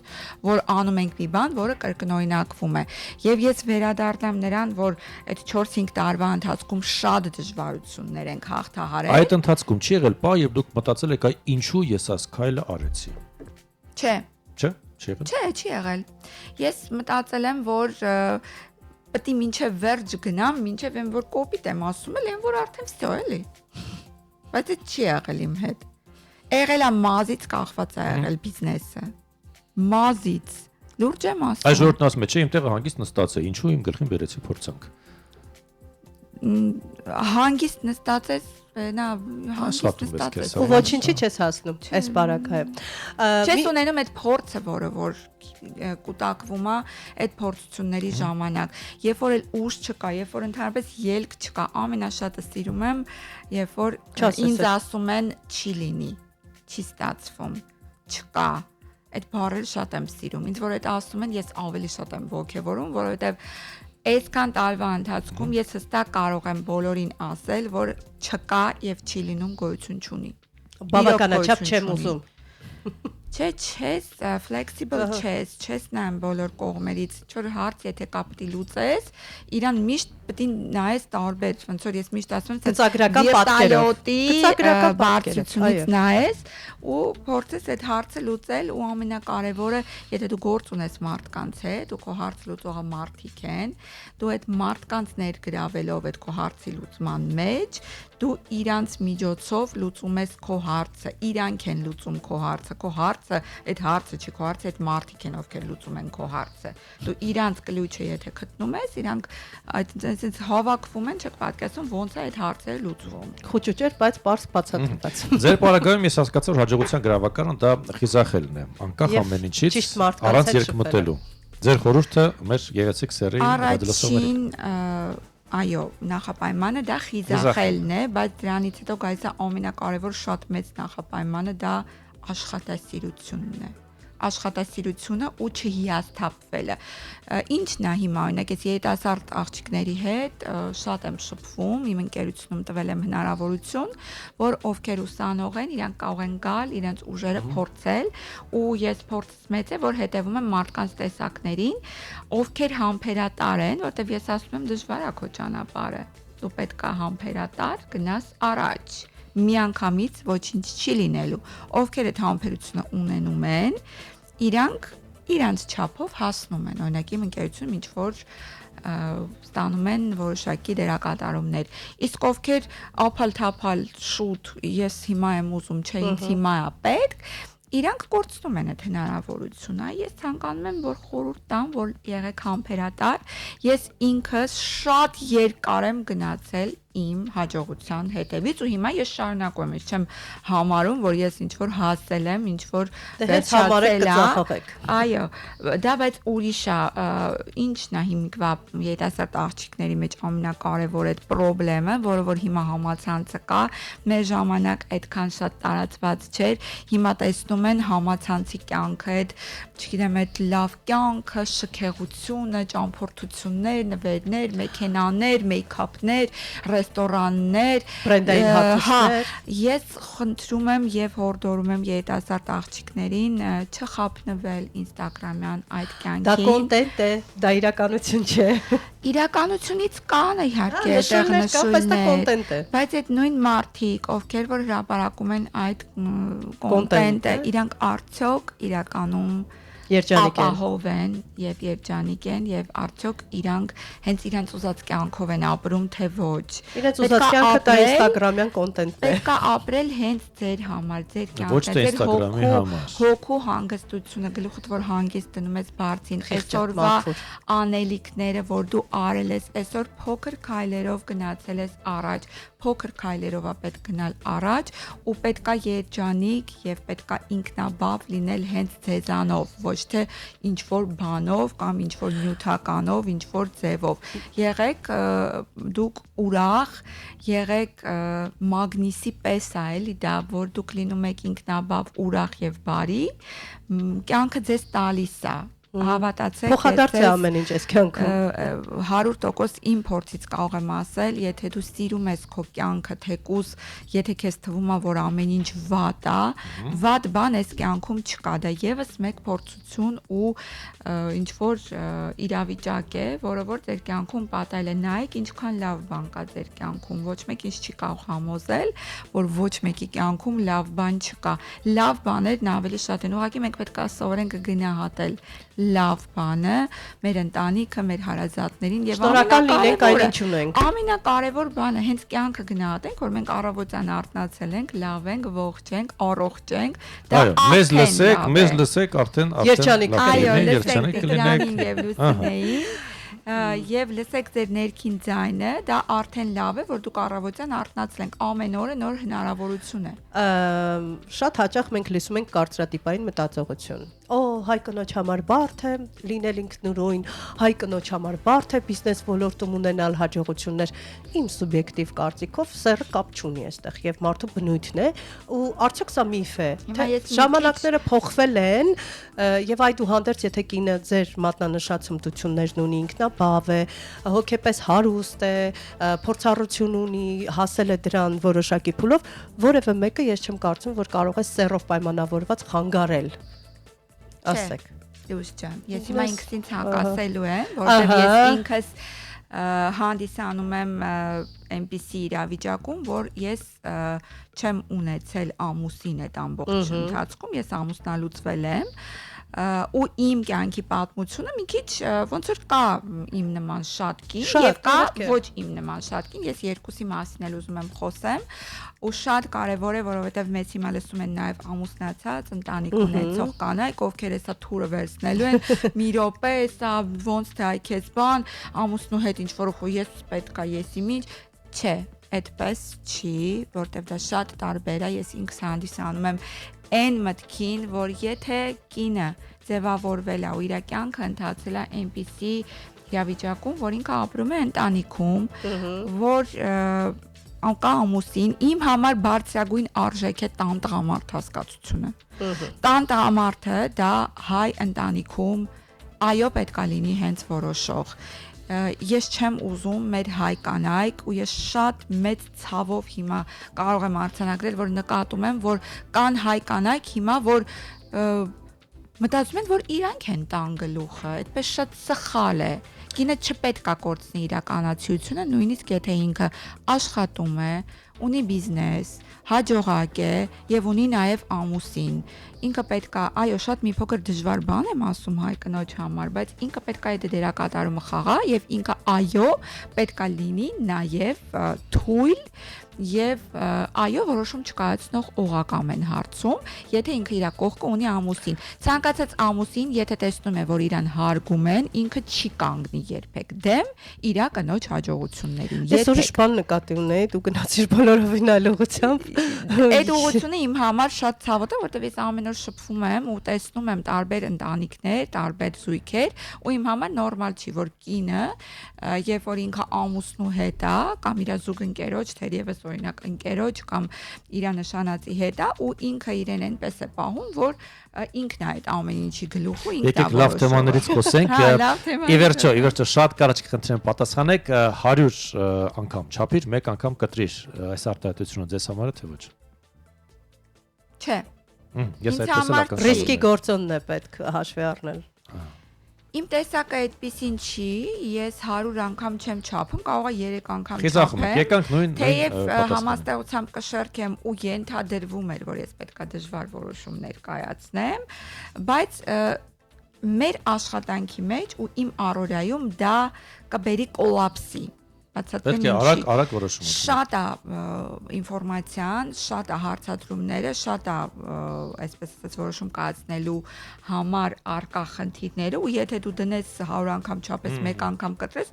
որ անում ենք մի բան, որը կրկնօրինակվում է։ Եվ ես վերադառնամ նրան, որ այդ 4-5 տարվա ընթացքում շատ դժվարություններ ենք հաղթահարել։ Այդ ընթացքում չի եղել բա, երբ դուք մտածել եք, այ ինչու ես այս քայլը արեցի։ Չէ։ Չէ, չի եղել։ Չէ, չի եղել։ Ես մտածել եմ, որ պետք է մինչև վերջ գնամ, մինչև եմ որ կոպիտ եմ ասում, եմ որ արդեն վсё էլի։ Բայց դա չի եղել իմ հետ։ Եղել է մազից կախված է եղել բիզնեսը։ Մազից։ Լուրջ եմ ասում։ Այս ժողովրդն ասում է, չէ, իմ տեղը հանգիստ նստած է, ինչու իմ գլխին բերեցի փորձանք։ Հանգիստ նստած ես, նա հանգիստ նստած ես։ Ու ոչինչի չես հասնում այս բարակայում։ Չես ունենում այդ փորձը, որը որ կուտակվում է այդ փորձությունների ժամանակ։ Երբ որ էլ ուժ չկա, երբ որ ընդհանրապես ելք չկա, ամենաշատը սիրում եմ, երբ որ ինձ ասում են չի լինի, չի ստացվում, չկա։ Այդ բառերը շատ եմ սիրում։ Ինձ որ այդ ասում են, ես ավելի շատ եմ ոգևորում, որովհետև Այսքան տարվա ընթացքում ես հստակ կարող եմ բոլորին ասել, որ չկա եւ չի լինում գոյություն չունի։ Բավականաչափ չեմ ուզում։ Չէ, չես flexible չես նայում բոլոր կողմերից, ինչ-որ հարց եթե կա պետք է լուծես, իրան միշտ պետք է նայես տարբեր, ոնց որ ես միշտ ասում եմ, Գծագրական պատկերով, բարձրությունից նայես ու փորձես այդ հարցը լուծել ու ամենակարևորը, եթե դու գործ ունես մարդկանց հետ, ու քո հարց լուծողը մարդիկ են, դու այդ մարդկանց ներգրավելով այդ քո հարցի լուծման մեջ, դու իրանց միջոցով լուծում ես քո հարցը, իրանք են լուծում քո հարցը, քո հարցը, այդ հարցը չի քո հարցը, այդ մարդիկ են ովքեր լուծում են քո հարցը։ Դու իրանց կլույչը եթե գտնում ես, իրանք այդ հավաքվում են, չեք պատկերացնում ոնց է այդ հարցերը լուծվում։ Խոճուճեր, բայց པարզ բացատրված։ Ձեր պարագայում ես հասկացա, որ հաջողության գրավականը դա խիզախելն է, անկախ ամեն ինչից, առանց երկմտելու։ Ձեր խորհուրդը մեր գեղեցիկ սերի Առաջին այո, նախապայմանը դա խիզախելն է, բայց դրանից հետո գալիս է ամենակարևոր շատ մեծ նախապայմանը դա աշխատասիրությունն է։ Աշխատասիրությունը ու չհիասթափվելը։ Ինչն է հիմա օրինակ ես երիտասարդ աղջիկների հետ շատ եմ շփվում, իմ ընկերությունում տվել եմ հնարավորություն, որ ովքեր ուսանող են, իրանք կարող են գալ, իրենց ուժերը փորձել ու ես փորձս մեծ է, որ հետևում եմ մարդկանց տեսակներին, ովքեր համբերատար են, որտեղ ես ասում եմ դժվար է քո ճանապարհը։ Դու պետք է համբերատար գնաս առաջ։ Միանգամից ոչինչ չի լինելու, ովքեր այդ համբերությունը ունենում են, իրանց չափով հասնում են, օրինակ իմ ընկերությունում ինչ որ ստանում են որոշակի դերակատարումներ, իսկ ովքեր ափալ-թափալ շուտ, ես հիմա եմ ուզում, չէ, ինձ հիմա է պետք, իրանք կորցնում են այդ հնարավորությունը, ես ցանկանում եմ, որ խորհուրդ տամ, որ եղեք համբերատար, ես ինքս շատ երկար եմ գնացել իմ հաջողության հետևից ու հիմա ես շարունակում եմ, ես չեմ համարում, որ ես ինչ որ հասել եմ, ինչ որ վերջացել է։ Այո, դա բայց ուրիշ է, ինչն է հիմիկվա երիտասարդ աղջիկների մեջ ամենակարևոր այդ խնդրեմը, որը որ հիմա համացանցը կա, մեր ժամանակ այդքան շատ տարածված չէր, հիմա տեսնում են համացանցի կյանքը, այդ, չգիտեմ, այդ լավ կյանքը, շքեղությունը, ճամփորդություններ, նվերներ, մեքենաներ, մեյքափներ, ռեստորաններ, բրենդային հագուստներ։ Ես խնդրում եմ եւ հորդորում եմ երիտասարդ աղջիկներին չխափնվել Instagram-յան այդ կյանքին։ Դա կոնտենտ է, դա իրականություն չէ։ Իրականությունից կան իհարկե այդտեղ նշույլներ, բայց այդ նույն մարդիկ, ովքեր որ հրապարակում են այդ կոնտենտը, իրանք արդյոք իրականում ապահով են եւ երջանիկ են եւ արդյոք իրանք հենց իրանց ուզած կյանքով են ապրում թե ոչ։ Իրենց ուզած կյանքը դա Instagram-յան կոնտենտն է։ Պետք է ապրել հենց ձեր համար, ձեր կյանքը, ոչ թե Instagram-ի համար։ Հոգու հանգստությունը, գլուխդ որ հանգիստ դնում ես բարձին, այսօրվա անելիքները, որ դու արել ես, այսօր փոքր քայլերով գնացել ես առաջ, փոքր քայլերով է պետք գնալ առաջ ու պետք է երջանիկ եւ պետք է ինքնաբավ լինել հենց ձեզանով, ոչ թե ինչ որ բանով կամ ինչ որ նյութականով, ինչ որ ձևով։ Եղեք դուք ուրախ, եղեք մագնիսի պես է էլի դա, որ դուք լինում եք ինքնաբավ, ուրախ եւ բարի, կյանքը ձեզ տալիս է։ Հավատացեք, փոխադարձ է ամեն ինչ այս կյանքում 100% իմ փորձից կարող եմ ասել, եթե դու սիրում ես քո կյանքը, թեկուզ, եթե քեզ թվում է, որ ամեն ինչ վատ է, վատ բան այս կյանքում չկա, դա եւս մեկ փորձություն ու ինչ որ իրավիճակ է, որը որ ձեր կյանքում պատահել է, նայեք ինչքան լավ բան կա ձեր կյանքում, ոչ մեկ ինչ չի կարող համոզել, որ ոչ մեկի կյանքում լավ բան չկա, լավ բաներն ավելի շատ են, ուղղակի մենք պետք է սովորենք գնահատել լավ բանը, մեր ընտանիքը, մեր հարազատներին եւ շնորհակալ լինենք այն ինչ ունենք։ Ամենակարևոր բանը հենց կյանքը գնահատենք, որ մենք առավոտյան արթնացել ենք, լավ ենք, ողջ ենք, առողջ ենք։ Այո, մեզ լսեք, արդեն երջանիկ լինենք եւ Լուսինեին եւ լսեք ձեր ներքին ձայնը, դա արդեն լավ է, որ դուք առավոտյան արթնացել եք, ամեն օրը նոր հնարավորություն է։ Շատ հաճախ մենք լսում ենք կարծրատիպային մտածողություն։ հայ կնոջ համար բարդ է լինել ինքնուրույն, հայ կնոջ համար բարդ է բիզնես ոլորտում ունենալ հաջողություններ։ Իմ սուբյեկտիվ կարծիքով սերը կապ չունի այստեղ եւ մարդու բնույթն է ու արդյոք սա միֆ է, թե ժամանակները փոխվել են եւ այդուհանդերձ եթե կինը ձեր մատնանշած հմտություններն ունի, ինքնաբավ է, հոգեպես հարուստ է, փորձառություն ունի, հասել է դրան որոշակի փուլով, որևէ մեկը ես չեմ կարծում, որ կարող է սեռով պայմանավորված խանգարել։ Ասեք։ Լույս ջան, ես հիմա ինքսին հակասելու եմ, որտեղ ես ինքս հանդիսանում եմ այնպիսի իրավիճակում, որ ես չեմ ունեցել ամուսին այդ ամբողջ ընթացքում, ես ամուսնալուծվել եմ ու իմ կյանքի պատմությունը մի քիչ ոնց որ կա իմ նման շատ կին եւ կա ոչ իմ նման շատ կին, ես երկուսի մասին էլ ուզում եմ խոսեմ ու շատ կարեւոր է, որովհետեւ մեծ հիմա լսում են նաեւ ամուսնացած ընտանիք ունեցող կանայք, ովքեր էսա թուրը վերցնելու են մի րոպե, էսա ոնց թե այ քեզ բան, ամուսնու հետ ինչ որ ես պետքա ես իմիջ, չէ, այդպես չի, որտեվ դա շատ տարբեր է, ես ինքս հանդիսանում եմ այն մտքին, որ եթե կինը ձևավորվել է ու իր կյանքը ընթացել է այնպիսի իրավիճակում, որ ինքը ապրում է ընտանիքում, որ անկա ամուսին, իմ համար բարձրագույն արժեք է տանտղամարդ հասկացությունը։ Տանտղամարդը դա հայ ընտանիքում այո պետք է լինի հենց որոշող։ Ես չեմ ուզում մեր հայ կանայք ու ես շատ մեծ ցավով հիմա կարող եմ արձանագրել, որ նկատում եմ, որ կան հայ կանայք հիմա, որ մտածում են, որ իրանք են տան գլուխը, այդպես շատ սխալ է։ Կինը չպետք է կորցնի իր կանացիությունը, նույնիսկ եթե ինքը աշխատում է, ունի բիզնես, հաջողակ է եւ ունի նաեւ ամուսին։ Ինքը պետք է, այո, շատ մի փոքր դժվար բան եմ ասում հայ կնոջ համար, բայց ինքը պետք է այդ դերակատարումը խաղա եւ ինքը այո, պետք է լինի նաեւ թույլ եւ այո որոշում չկայացնող օղակամ են հարցում, եթե ինքը իր կողքը ունի ամուսին։ Ցանկացած ամուսին, եթե տեսնում է, որ իրան հարգում են, ինքը չի կանգնի երբեք դեմ իր կնոջ հաջողություններին։ Ես ուրիշ բան նկատի ունեի, դու գնացիր բոլորովին այլ ուղղությամբ։ Այդ ուղղությունը իմ համար շատ ցավոտ է, որտեղ ես ամեն օր շփվում եմ ու տեսնում եմ տարբեր ընտանիքներ, տարբեր զույգեր, ու իմ համար նորմալ չի, որ կինը, երբ որ ինքը ամուսնու հետ է, կամ իր զուգընկերոջ, թերևս օրինակ ընկերոջ կամ իր նշանածի հետ է, ու ինքը իրեն այնպես է պահում, որ ինքն է այդ ամեն ինչի գլուխը, ինքն է որոշում։ Եկեք լավ թեմաներից խոսենք։ Ի վերջո շատ կարճ կխնդրեմ պատասխանեք 100 անգամ չափիր, մեկ անգամ կտրիր այս արտահայտությունը ձեզ համար է թե ոչ։ Չէ։ Ես այդպես էլ ակնկալում եմ։ Ռիսկի գործոնն է պետք հաշվի առնել։ Իմ տեսակը այդպեսին չի, ես 100 անգամ չեմ չափում, կարող է 3 անգամ չափեմ։ Եկանք նույն թեև համաստեղությամբ կշեռքեմ ու ենթադրվում էր, որ ես պետքա դժվար որոշումներ կայացնեմ, բայց մեր աշխատանքի մեջ ու իմ առօրյայում դա կբերի կոլապսի։ Պետք է արագ որոշում ունենալ։ Շատ է ինֆորմացիան, շատ է հարցադրումները, շատ է այսպես ասած որոշում կայացնելու համար արկա խնդիրները, ու եթե դու դնես 100 անգամ չափես, մեկ անգամ կտրես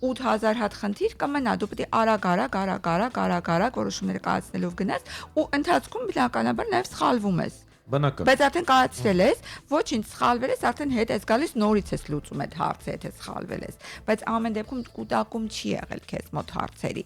8000 հատ խնդիր կմնա, դու պետք է արագ որոշումները կայացնելով գնաս ու ընթացքում բնականաբար նաև սխալվում ես։ Բնական։ Բայց արդեն կայացրել ես, ոչինչ սխալվել ես, արդեն հետ ես գալիս նորից ես լուծում այդ հարցը, եթե սխալվել ես։ Բայց ամեն դեպքում կուտակում չի եղել քեզ մոտ հարցերի։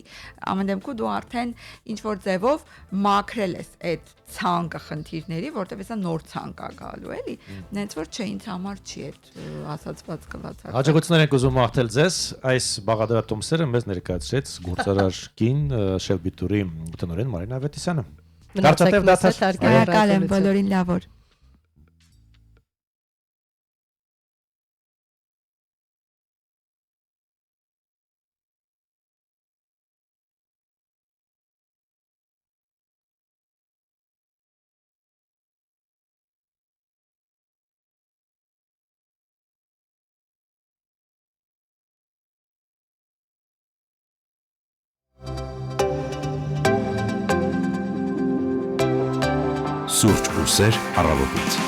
Ամեն դեպքում դու արդեն ինչ որ ձևով մաքրել ես այդ ցանկը խնդիրների, որտեղ էսա նոր ցանկ է գալու, էլի։ Նենց որ չէ, ինձ համար չի այդ ասացված կլացած։ Հաջողություններ եք ուզում մաղթել ձեզ, այս բաղադրատոմսերը մեզ ներկայացրեց գործարար կին Շելբի տուրի տնօրեն Մարինա Ավետիսյանը։ Կարծատև դաթար։ Շնորհակալ եմ բոլորին, լավ օր։ Սուրճ ու սեր առավոտից։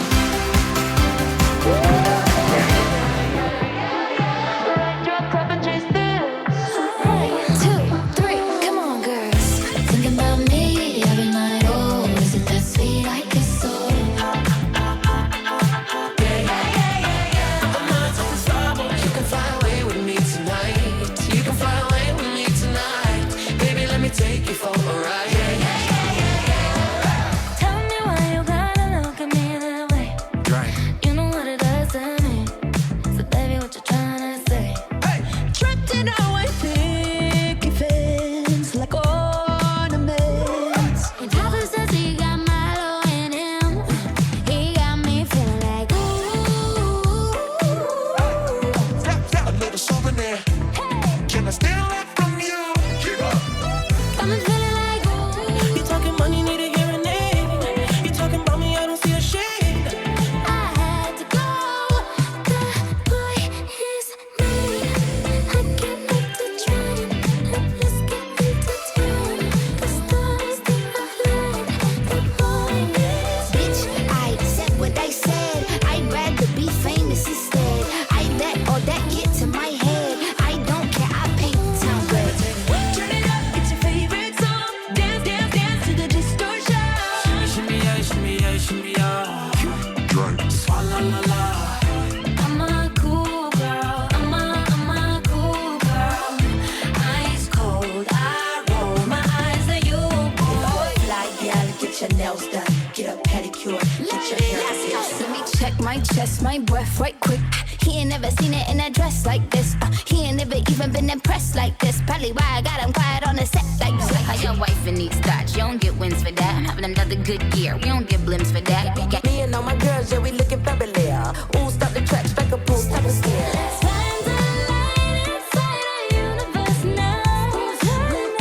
check my chest, my breath right quick. He ain't never seen it in a dress like this. He ain't never even been impressed like this. Probably why I got him quiet on the set like this. How your wife in these thoughts, you don't get wins for that. I'm having another good year, we don't get blimps for that. We got Me and all my girls, yeah, we looking fabulous. Ooh, stop the track, strike a pose, type of stare. Shines a light inside our universe now.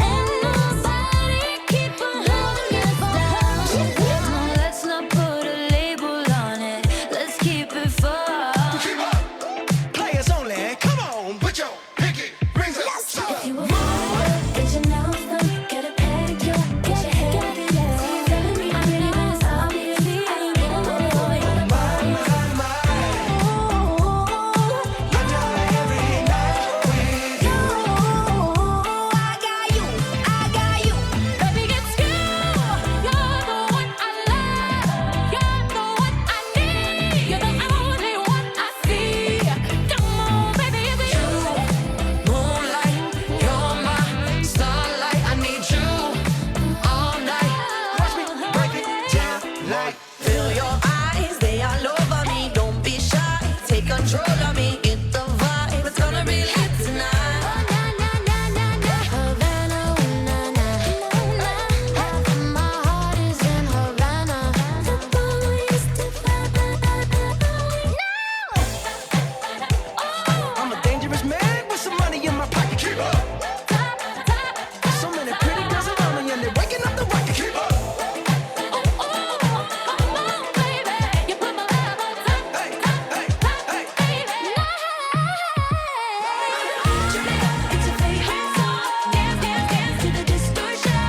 And nobody keep on holding us down. No, let's not put a label on it. Let's keep it fun. Players only, come on, put your pinky rings up. If you a fool, get your nails done, get a pedicure, get your hair done. Telling me I'm pretty, but it's obviously ain't you. I got you. Baby, it's you. You're the one I love. You're the one I need. You're the only one I see. Come on, baby, it's you. Moonlight, you're my starlight. I need you all night. Watch me break it down like. Feel your eyes, they all over me. Don't be shy, take control of me. Get the vibe, it's gonna be lit tonight. Havana, half of my heart is in Havana. The ball is to I'm a dangerous man with some money in my pocket. Keep up. So many pretty girls around me and they're waking up the rocket. Keep up. You put my love on top. Hey, hey, hey. It's your favorite song. Dance, dance, dance to the distortion.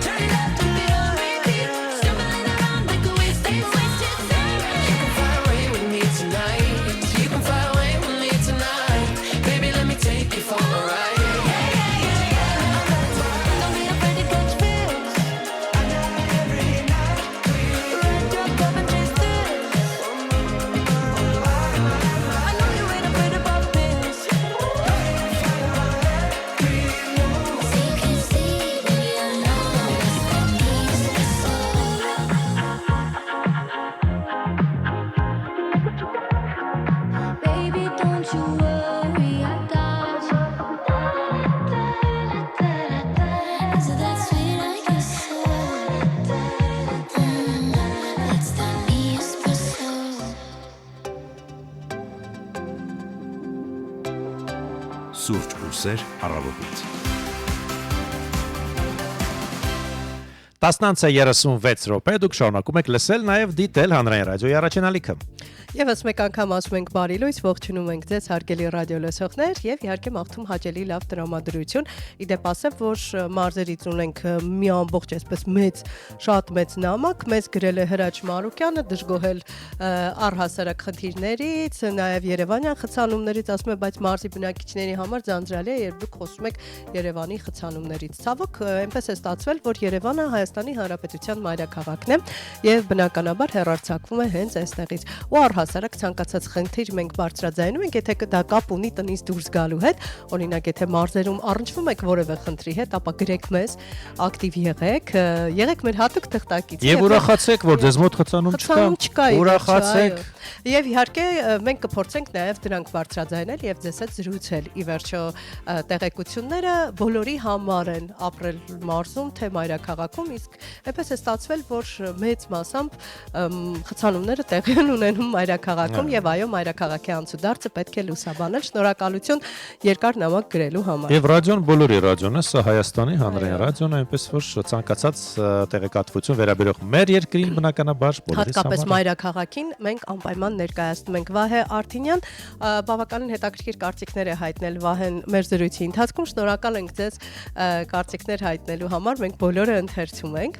Turn it up to be on repeat. Stumbling around like a wasted time. You can fly away with me tonight. You can fly away with me tonight. Baby, let me take you for a ride. Don't be afraid to catch feels. Red drop, come and chase this. I know you ain't afraid of pop pills. So you can see me alone. Baby, don't you worry, I got you. Is it that sweet I can It's that me espresso. Սուրճ ու սեր առավոտից։ 10:36 րոպե դուք շարունակում եք լսել նաև դիտել հանրային ռադիոյի առաջին ալիքը։ Եվս մեկ անգամ ասում ենք բարի լույս, ողջունում ենք ձեզ հարգելի ռադիո լսողներ եւ իհարկե մաղթում հաճելի լավ տրամադրություն։ Իդեպ ասեմ, որ մարզերից ունենք մի ամբողջ այսպես մեծ, շատ մեծ նամակ, մեզ գրել է Հրաչ Մարուկյանը, դժգոհել առհասարակ խնդիրներից, նաեւ Երևանյան խցանումներից, ասում է, բայց մարզի բնակիչների համար ձանձրալի է, երբ դուք խոսում եք Երևանի խցանումներից։ Ցավոք, այնպես է ստացվել, որ Երևանը Հայաստանի Հանրապետության մայրաքաղաքն է եւ բնականաբար հեռարձակվում է հենց այստեղից։ Ու առհասարակ ցանկացած խնդիր մենք բարձրաձայնում ենք, եթե դա կապ ունի տնից դուրս գալու հետ, օրինակ եթե մարզերում առնչվում եք որևէ խնդրի հետ, ապա գրեք մեզ, ակտիվ եղեք մեր հատուկ թղթակից։ Եվ ուրախացեք, որ ձեզ մոտ խցանում չկա։ Ուրախացեք։ Եվ իհարկե մենք կփորձենք նաև դրանք բարձրաձայնել եւ ձեզ հետ զրուցել։ Ի վերջո տեղեկությունները բոլորի համար են ապրել մարզում թե մայրաքաղաքում, իսկ այնպես է ստացվել, որ մեծ մասամբ խցանումները տեղի են ունենում մայրաքաղաքում եւ այո, մայրաքաղաքի անցուդարձը պետք է լուսաբանել։ Շնորհակալություն երկար նամակ գրելու համար։ Եվ ռադիոն բոլորի ռադիոն է, սա Հայաստանի հանրային ռադիոն է, այնպես որ ցանկացած տեղեկատվություն վերաբերող մեր երկրին բնականաբար բոլորիս համար։ Հատկապես մայրաքաղաքին մենք անպայման ներկայացնում ենք։ Վահե Արթինյան բավականին հետաքրքիր կարծիքներ է հայտնել Վահեն մեր զրույցի ընթացքում։ Շնորհակալ ենք ձեզ կարծիքներ հայտնելու համար։ Մենք բոլորը ընթերցում ենք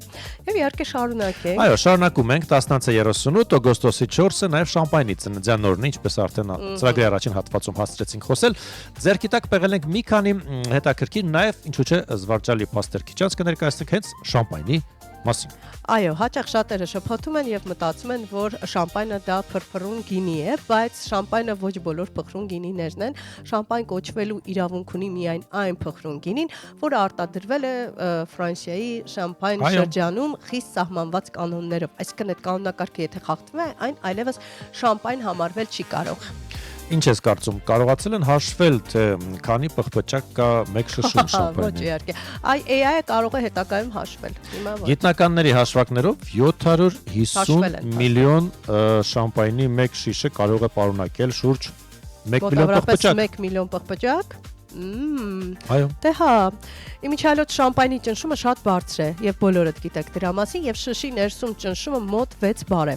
եւ իհարկե շարունակենք։ Այո, շարունակում ենք 10:38 օգոստոսի 4-ը նաև շամպայնի ծննդյան օրն է, ինչպես արդեն ծրագրի առաջին հատվածում հասցրեցինք խոսել։ Ձերքի տակ պեղել ենք մի քանի հետաքրքիր նաև ինչու՞ չէ զվարճալի փաստեր քիչած կներկայացնենք հենց շամպայնի մասին։ Այո, հաճախ շատերը շփոթում են եւ մտածում են, որ շամպայնը դա փրփրուն գինի է, բայց շամպայնը ոչ բոլոր փխրուն գինիներն են։ Շամպայն կոչվելու իրավունք ունի միայն այն փխրուն գինին, որը արտադրվել է Ֆրանսիայի շամպայն Այո։ շրջանում խիստ սահմանված կանոններով։ Այսինքն այդ կանոնակարգը եթե խախտվում է, այն այլևս շամպայն համարվել չի կարող։ Ինչ ես կարծում, կարողացել են հաշվել, թե քանի պղպճակ կա մեկ շշում Ոչ շամպայնի։ իհարկե։ AI-ը կարող է հետագայում հաշվել։ Հիմա ոչ։ Գիտնականների հաշվարկներով 750 Հաշվել են, միլիոն շամպայնի մեկ շիշը կարող է պարունակել շուրջ 1 միլիոն Մոտավորապես պղպճակ։ 1 միլիոն պղպճակ։ Այո։ Դե հա, իմիջիալոց շամպայնի ճնշումը շատ բարձր է եւ բոլորդ գիտեք դրա մասին եւ շշի ներսում ճնշումը մոտ 6 բար է,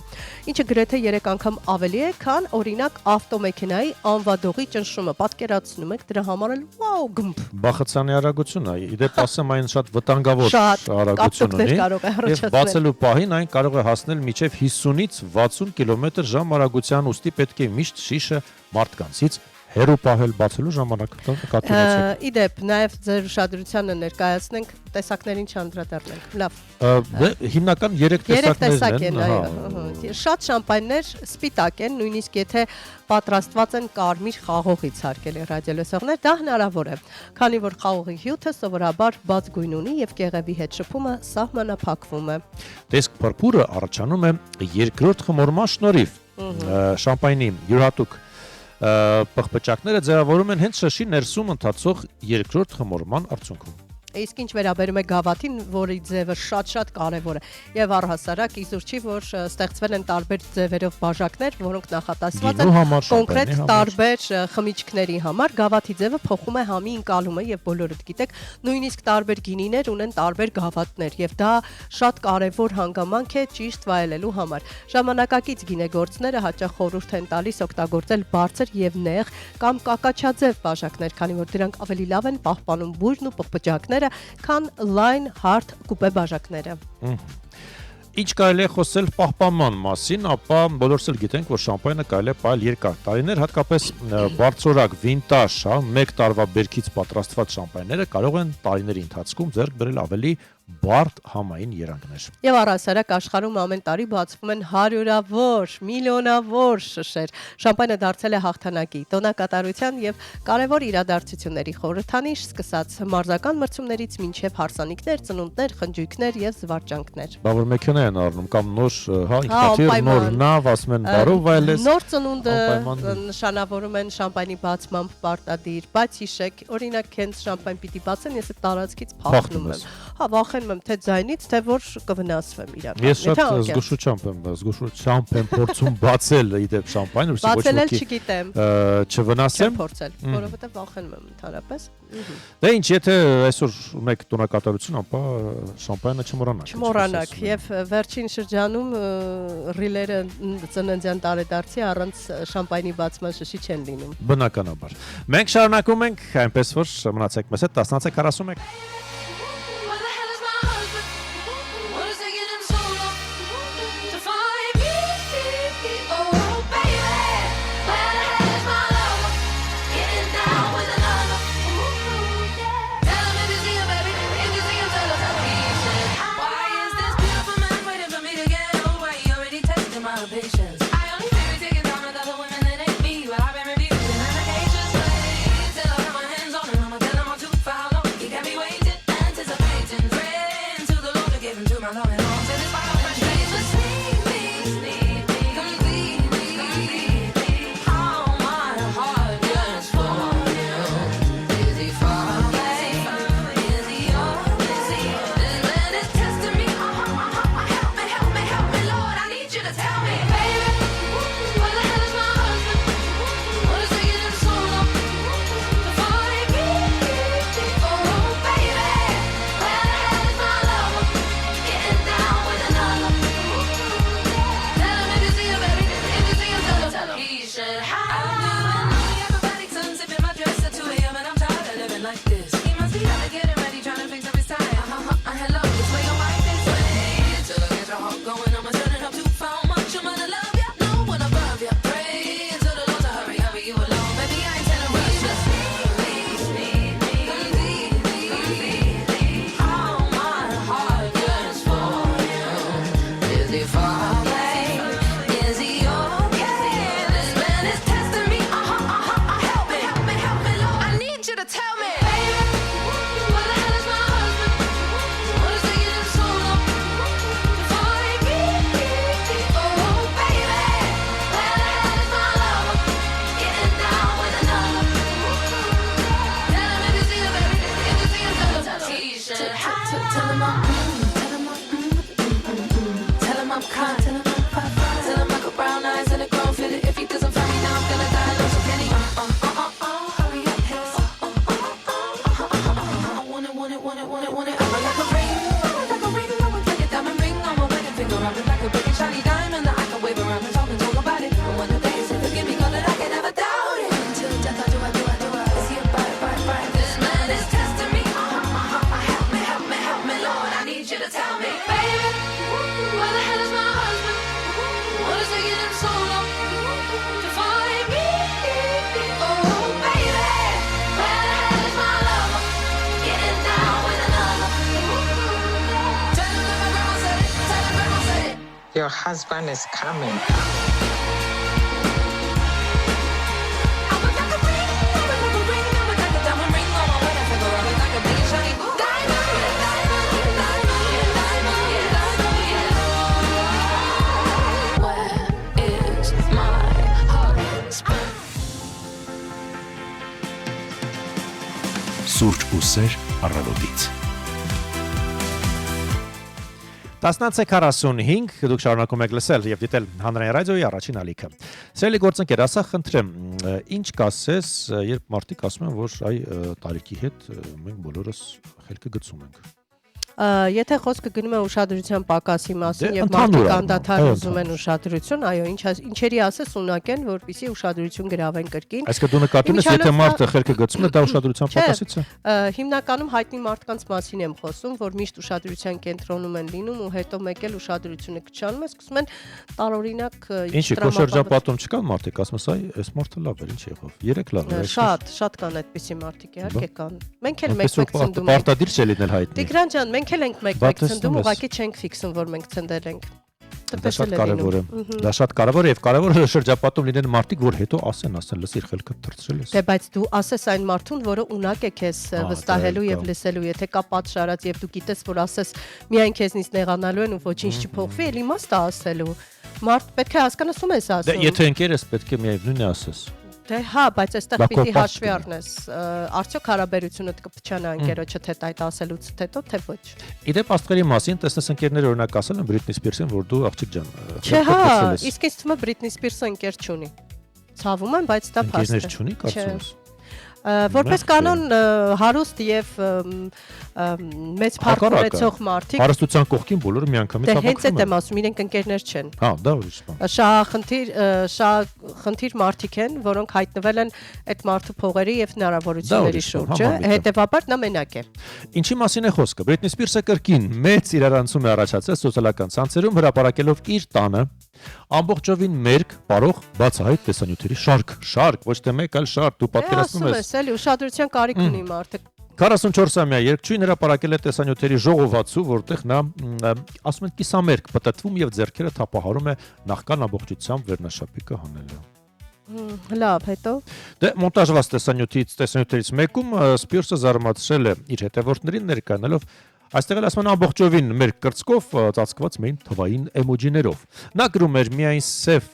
ինչը գրեթե 3 անգամ ավելի է, քան օրինակ ավտոմեքենայի անվադողի ճնշումը։ Պատկերացնում եք դրա համար էլ վաու գմփ։ Բախացյանի արագություն է։ Իդեպ ասեմ այն շատ վտանգավոր Շատ արագություն կապտուկներ ունի։ կարող է Եվ առաջացնել։ բացելու պահին այն կարող է հասնել մինչև 50-ից 60 կմ/ժ արագության, ուստի պետք է միշտ շիշը մարդկանցից հեռու պահել բացելու ժամանակ։ Կատվացեք։ Իդեպ նաև ձեր ուշադրությանը ներկայացնենք տեսակներին չանդրադառնանք։ Լավ։ Դե հիմնական 3 Երեք տեսակ տեսակներն են, են, այո։ հա։ Շատ շամպայններ սպիտակ են, նույնիսկ եթե պատրաստված են կարմիր խաղողից, հարգելի ռադիոլսողներ, դա հնարավոր է, քանի որ խաղողի հյութը սովորաբար բաց գույն ունի եւ կեղևի հետ շփումը սահմանափակվում է։ Տեսք փրփուրը առաջանում է երկրորդ խմորման շնորհիվ։ Շամպայնի յուրահատուկ պղպճակները ձևավորում են հենց շշի ներսում ընթացող երկրորդ խմորման արդյունքում։ Իսկ ինչ վերաբերում է գավաթին, որի ձևը շատ կարևոր է եւ առհասարակ իզուր չի, որ ստեղծվել են տարբեր ձևերով բաժակներ, որոնք նախատեսված են Գինու համար, կոնկրետ շամպայնի համար։ տարբեր խմիչքների համար։ Գավաթի ձևը փոխում է համի ընկալումը եւ բոլորդ գիտեք, նույնիսկ տարբեր գինիներ ունեն տարբեր գավաթներ եւ դա շատ կարևոր հանգամանք է ճիշտ վայելելու համար։ Ժամանակակից գինեգործները հաճախ խորհուրդ են տալիս օգտագործել բարձր եւ նեղ կամ կակաչաձև բաժակներ, քանի որ դրանք ավելի լավ են պահպանում բույրն ու պղպճակները, քան լայն հարթ կուպե բաժակները։ Ինչ կարելի է խոսել պահպանման մասին, ապա բոլորս էլ գիտենք, որ շամպայնը կարելի է պահել երկար տարիներ, հատկապես բարձրորակ վինտաժ, հա, 1 տարվա բերքից պատրաստված շամպայնները կարող են տարիների ընթացքում ձեռք բերել ավելի բարդ համային երանգներ։ Եվ առհասարակ աշխարհում ամեն տարի բացվում են հարյուրավոր, միլիոնավոր շշեր։ Շամպայնը դարձել է հաղթանակի, տոնակատարության եւ կարևոր իրադարձությունների խորհրդանիշ, սկսած մարզական մրցումներից մինչեւ հարսանիքներ, ծնունդներ, խնջույքներ եւ զվարճանքներ։ Բա որ մեքենա են առնում կամ նոր, հա, ինքնաթիռ, նոր նավ, ասում են բարով վայելես։ Նոր ծնունդը անպայման նշանավորում են շամպայնի բացմամբ պարտադիր, բայց հիշեք, օրինակ հենց շամպայն պիտի բացեն, ես այդ տարածքից փախնում եմ։ Հա, վախենում եմ թե ձայնից, թե որ կվնասվեմ իրական։ Ես շատ զգուշությամբ եմ փորձում բացել իդեպ շամպայն, որովհետեւ ոչ բացել ոքի չգիտեմ, չվնասեմ։ չեմ փորձել, որովհետեւ վախենում եմ ընդհանրապես։ Դե ինչ, եթե այսօր ունեք տոնակատարություն, ապա շամպայնը չմոռանաք։ Չմոռանաք եւ վերջին շրջանում ռիլերը ծննդյան տարեդարձի առանց շամպայնի բացման շշի չեն լինում։ Բնականաբար։ Մենք շարունակում ենք, այնպես որ մնացեք մեզ հետ 10:41։ Where the hell is my husband? What is taking him so long to find me? Oh, baby, where the hell is my lover? Getting down with another. Tell him if you see him, baby. If you see him, tell him. He said, why is this beautiful man waiting for me to get over? He already tested my patience. I only feel taking down with other women that ain't me. Well, I've been reviewing in an anxious way. Till I got my hands on him, I'ma tell him I'm too far long. He got me waiting, anticipating, praying to the Lord to give him to my loving arms. And it's my fresh face, but sneak me, completely. How my heart yearns for you. Is he far away? Is he yours? Is he? This man is testing me. Help me, Lord. I need you to tell me, baby. Where the hell is my husband? What is taking him so long to find me? Oh, baby, where the hell is my lover? Getting down Tell him I'm kind. Tell him I got brown eyes and a grown fitted. If he doesn't find me now, I'm gonna die alone. So can he? Hurry up, hips. I want it. I'm like a ring, I would like a diamond ring on my wedding finger. I'm like a big shiny diamond that I can wave around and talk about it. And when the day is forgive me, cause I can never doubt it. Until death, I do. Is he a bite? This man is testing me. Help me, Lord. I need you to tell me, baby, where the hell is my husband? What is taking him so long to find me? Oh, baby, where the hell is my lover? Getting down with another. Tell him that my grandma said it. Your husband is coming. I would like a ring. I would like a diamond ring on my wedding finger. I would like a big shiny diamond. Where is my husband? Սուրճ ու սեր առավոտից։ 11:45 դուք շարունակում եք լսել եւ դիտել հանրային ռադիոյի առաջին ալիքը։ Սիրելի գործընկեր, ասա խնդրեմ, ինչ կասես, երբ մարդիկ ասում են, որ այ տարիքի հետ մենք բոլորս խելքը գցում ենք։ Եթե խոսքը գնում է ուշադրության պակասի մասին եւ մարդիկ անդադար ուզում են ուշադրություն, այո, ինչերի ասես ունակեն, որպեսզի ուշադրություն գրավեն կրկին։ Այսինքն դու նկատում ես, եթե մարդը խելքը գցում է, դա ուշադրության պակասից է։ Հիմնականում հայտնի մարդկանց մասին եմ խոսում, որ միշտ ուշադրության կենտրոնում են լինում ու հետո մեկ էլ ուշադրությունը կչանում է, սկսում են տարօրինակ Ինչի քո շրջապատում չկան մարդիկ, ասում ես, այ այս մարդը լավ էր, ինչ եղավ։ 3 լավ էր։ Շատ կան այդպիսի մարդիկ, իհարկե կան։ Մենք էլ մեկ ցնդում ենք։ Պարտադիր չէ լինել հայտնի։ Տիգրան ջան, մենք էլ ենք մեկ ցնդում, ուղղակի չենք ֆիքսում, որ մենք ցնդել ենք։ Դա շատ կարևոր է։ Դա շատ կարևոր է եւ կարևոր է շրջապատում լինեն մարդիկ, որ հետո ասեն, լսիր խելքը թրծրել ես։ Դե բայց դու ասես այն մարդուն, որը ունակ է քեզ վստահելու եւ լսելու, եթե կա պատշարած եւ դու գիտես, որ ասես միայն քեզնից նեղանալու են ու ոչինչ չփոխվի, էլ իմաստ է ասելու։ Մարդ պետք է հասկանաս ում ես ասում։ Դե եթե ընկեր ես, պետք է միևնույնն է ասես։ Դե հա, բայց այստեղ պիտի հաշվի առնես, արդյոք հարաբերությունդ կփչանա ընկերոջը թե այդ ասելուց հետո, թե ոչ։ Իդեպ աստղերի մասին տեսնես ընկերները օրինակ ասել են Բրիթնի Սպիրսին, որ դու աղջիկ ջան։ Չէ, հա, իսկ ինձ թվում է Բրիթնի Սպիրսը ընկեր չունի։ Ցավում եմ, բայց դա փաստ է։ Ընկերներ չունի, կարծում ես։ Որպես կանոն հարուստ եւ մեծ փառք ունեցող մարդիկ հարստության կողքին բոլորը միանգամից հավաքվում են։ Դե հենց այդ եմ ասում, իրենք ընկերներ չեն։ Հա, դա ուրիշ բան։ Շահախնդիր մարդիկ են, որոնք հայտնվել են այդ մարդու փողերի եւ հնարավորությունների շուրջը, հետեւաբար նա մենակ է։ Ինչի մասին է խոսքը։ Բրիթնի Սպիրսը կրկին մեծ իրարանցում է առաջացրել սոցիալական ցանցերում, հրապարակելով իր տանը ամբողջովին մերկ, բարող, բացահայտ տեսանյութերի շարք, ոչ թե մեկ, այլ շարք, դու պատկերացնում ես։ Էլի ուշադրության կարիք ունի մարդը։ 44-ամյա երկչույն հրապարակել է տեսանյութերի ժողովածու, որտեղ նա ասում են կիսամերկ պտտվում եւ ձեռքերը թափահարում է նախքան ամբողջությամբ վերնաշապիկը հանելը։ Լավ, հետո։ Դե մոնտաժված տեսանյութերից մեկում Սպիրսը զարմացրել է իր հետևորդներին ներկայանալով այստեղ էլ ասում են ամբողջովին մեր կրծքով ծածկված մեին թվային էմոջիներով։ Նա գրում էր միայն սև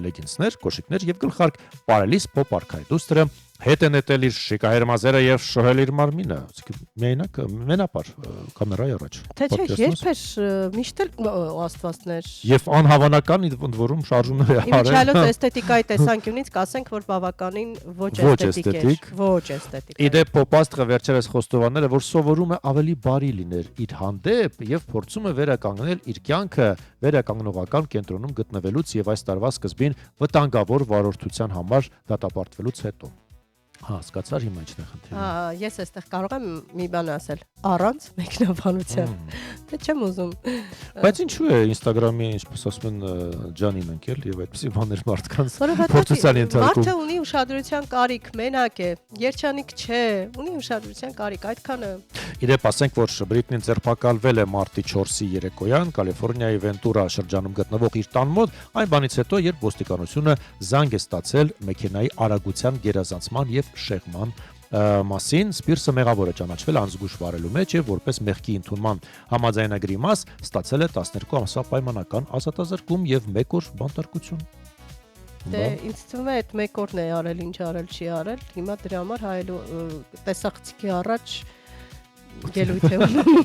լեգինսներ, կոշիկներ եւ գլխարկ պարելիս փոփ արքայդուստրը հետ է նետել իր շիկահեր մազերը եւ շոհել իր մարմինը, միայնակ մենապար կամերայի առաջ։ Թե չէ, երբ է միշտ էլ աստվածներ։ Եվ անհավանական ընդ որում շարժումներ է արել։ Իմիջիայլոց էսթետիկայի տեսանկյունից կասենք, որ բավականին ոչ էսթետիկ է։ Ոչ էսթետիկ։ Իդեպ Պոպաստղը վերջերս խոստովանել է, որ սովորում է ավելի բարի լինել իր հանդեպ եւ փորձում է վերականգնել իր կյանքը վերականգնողական կենտրոնում գտնվելուց եւ այս տարվա սկզբին վտանգավոր վարորդության համար դատապարտվելուց հետո։ Հա, հասկացար հիմա ինչն է խնդիրը։ Հա, ես այստեղ կարող եմ մի բան ասել, առանց մեկնաբանության։ Դե չեմ ուզում։ Բայց ինչու է Instagram-ի, ինչպես ասում են, ջանին ընկել եւ այդպեսի բաներ մարդկանց փորձության ենթարկում։ Մարդը ունի ուշադրության կարիք, մենակ է, երջանիկ չէ, ունի ուշադրության կարիք, այդքանը։ Իդեպ ասենք, որ Բրիթնին ձերբակալվել է մարտի 4-ի երեկոյան Կալիֆոռնիայի Վենտուրա շրջանում գտնվող իր տան մոտ, այն բանից հետո, երբ ոստիկանությունը զանգ է ստացել մեքենայի արագության գերազանցման եւ շեղման մասին, Սպիրսը մեղավոր է ճանաչվել անզգույշ վարելու մեջ եւ որպես մեղքի ընդունման համաձայնագրի մաս ստացել է 12 ամսվա պայմանական ազատազրկում եւ 1 օր բանտարկություն։ Դե ինձ թվում է այդ 1 օրն է արել, ինչ արել չի արել, հիմա դրա համար հայելու տեսախցիկի առաջ ելույթ է ունում։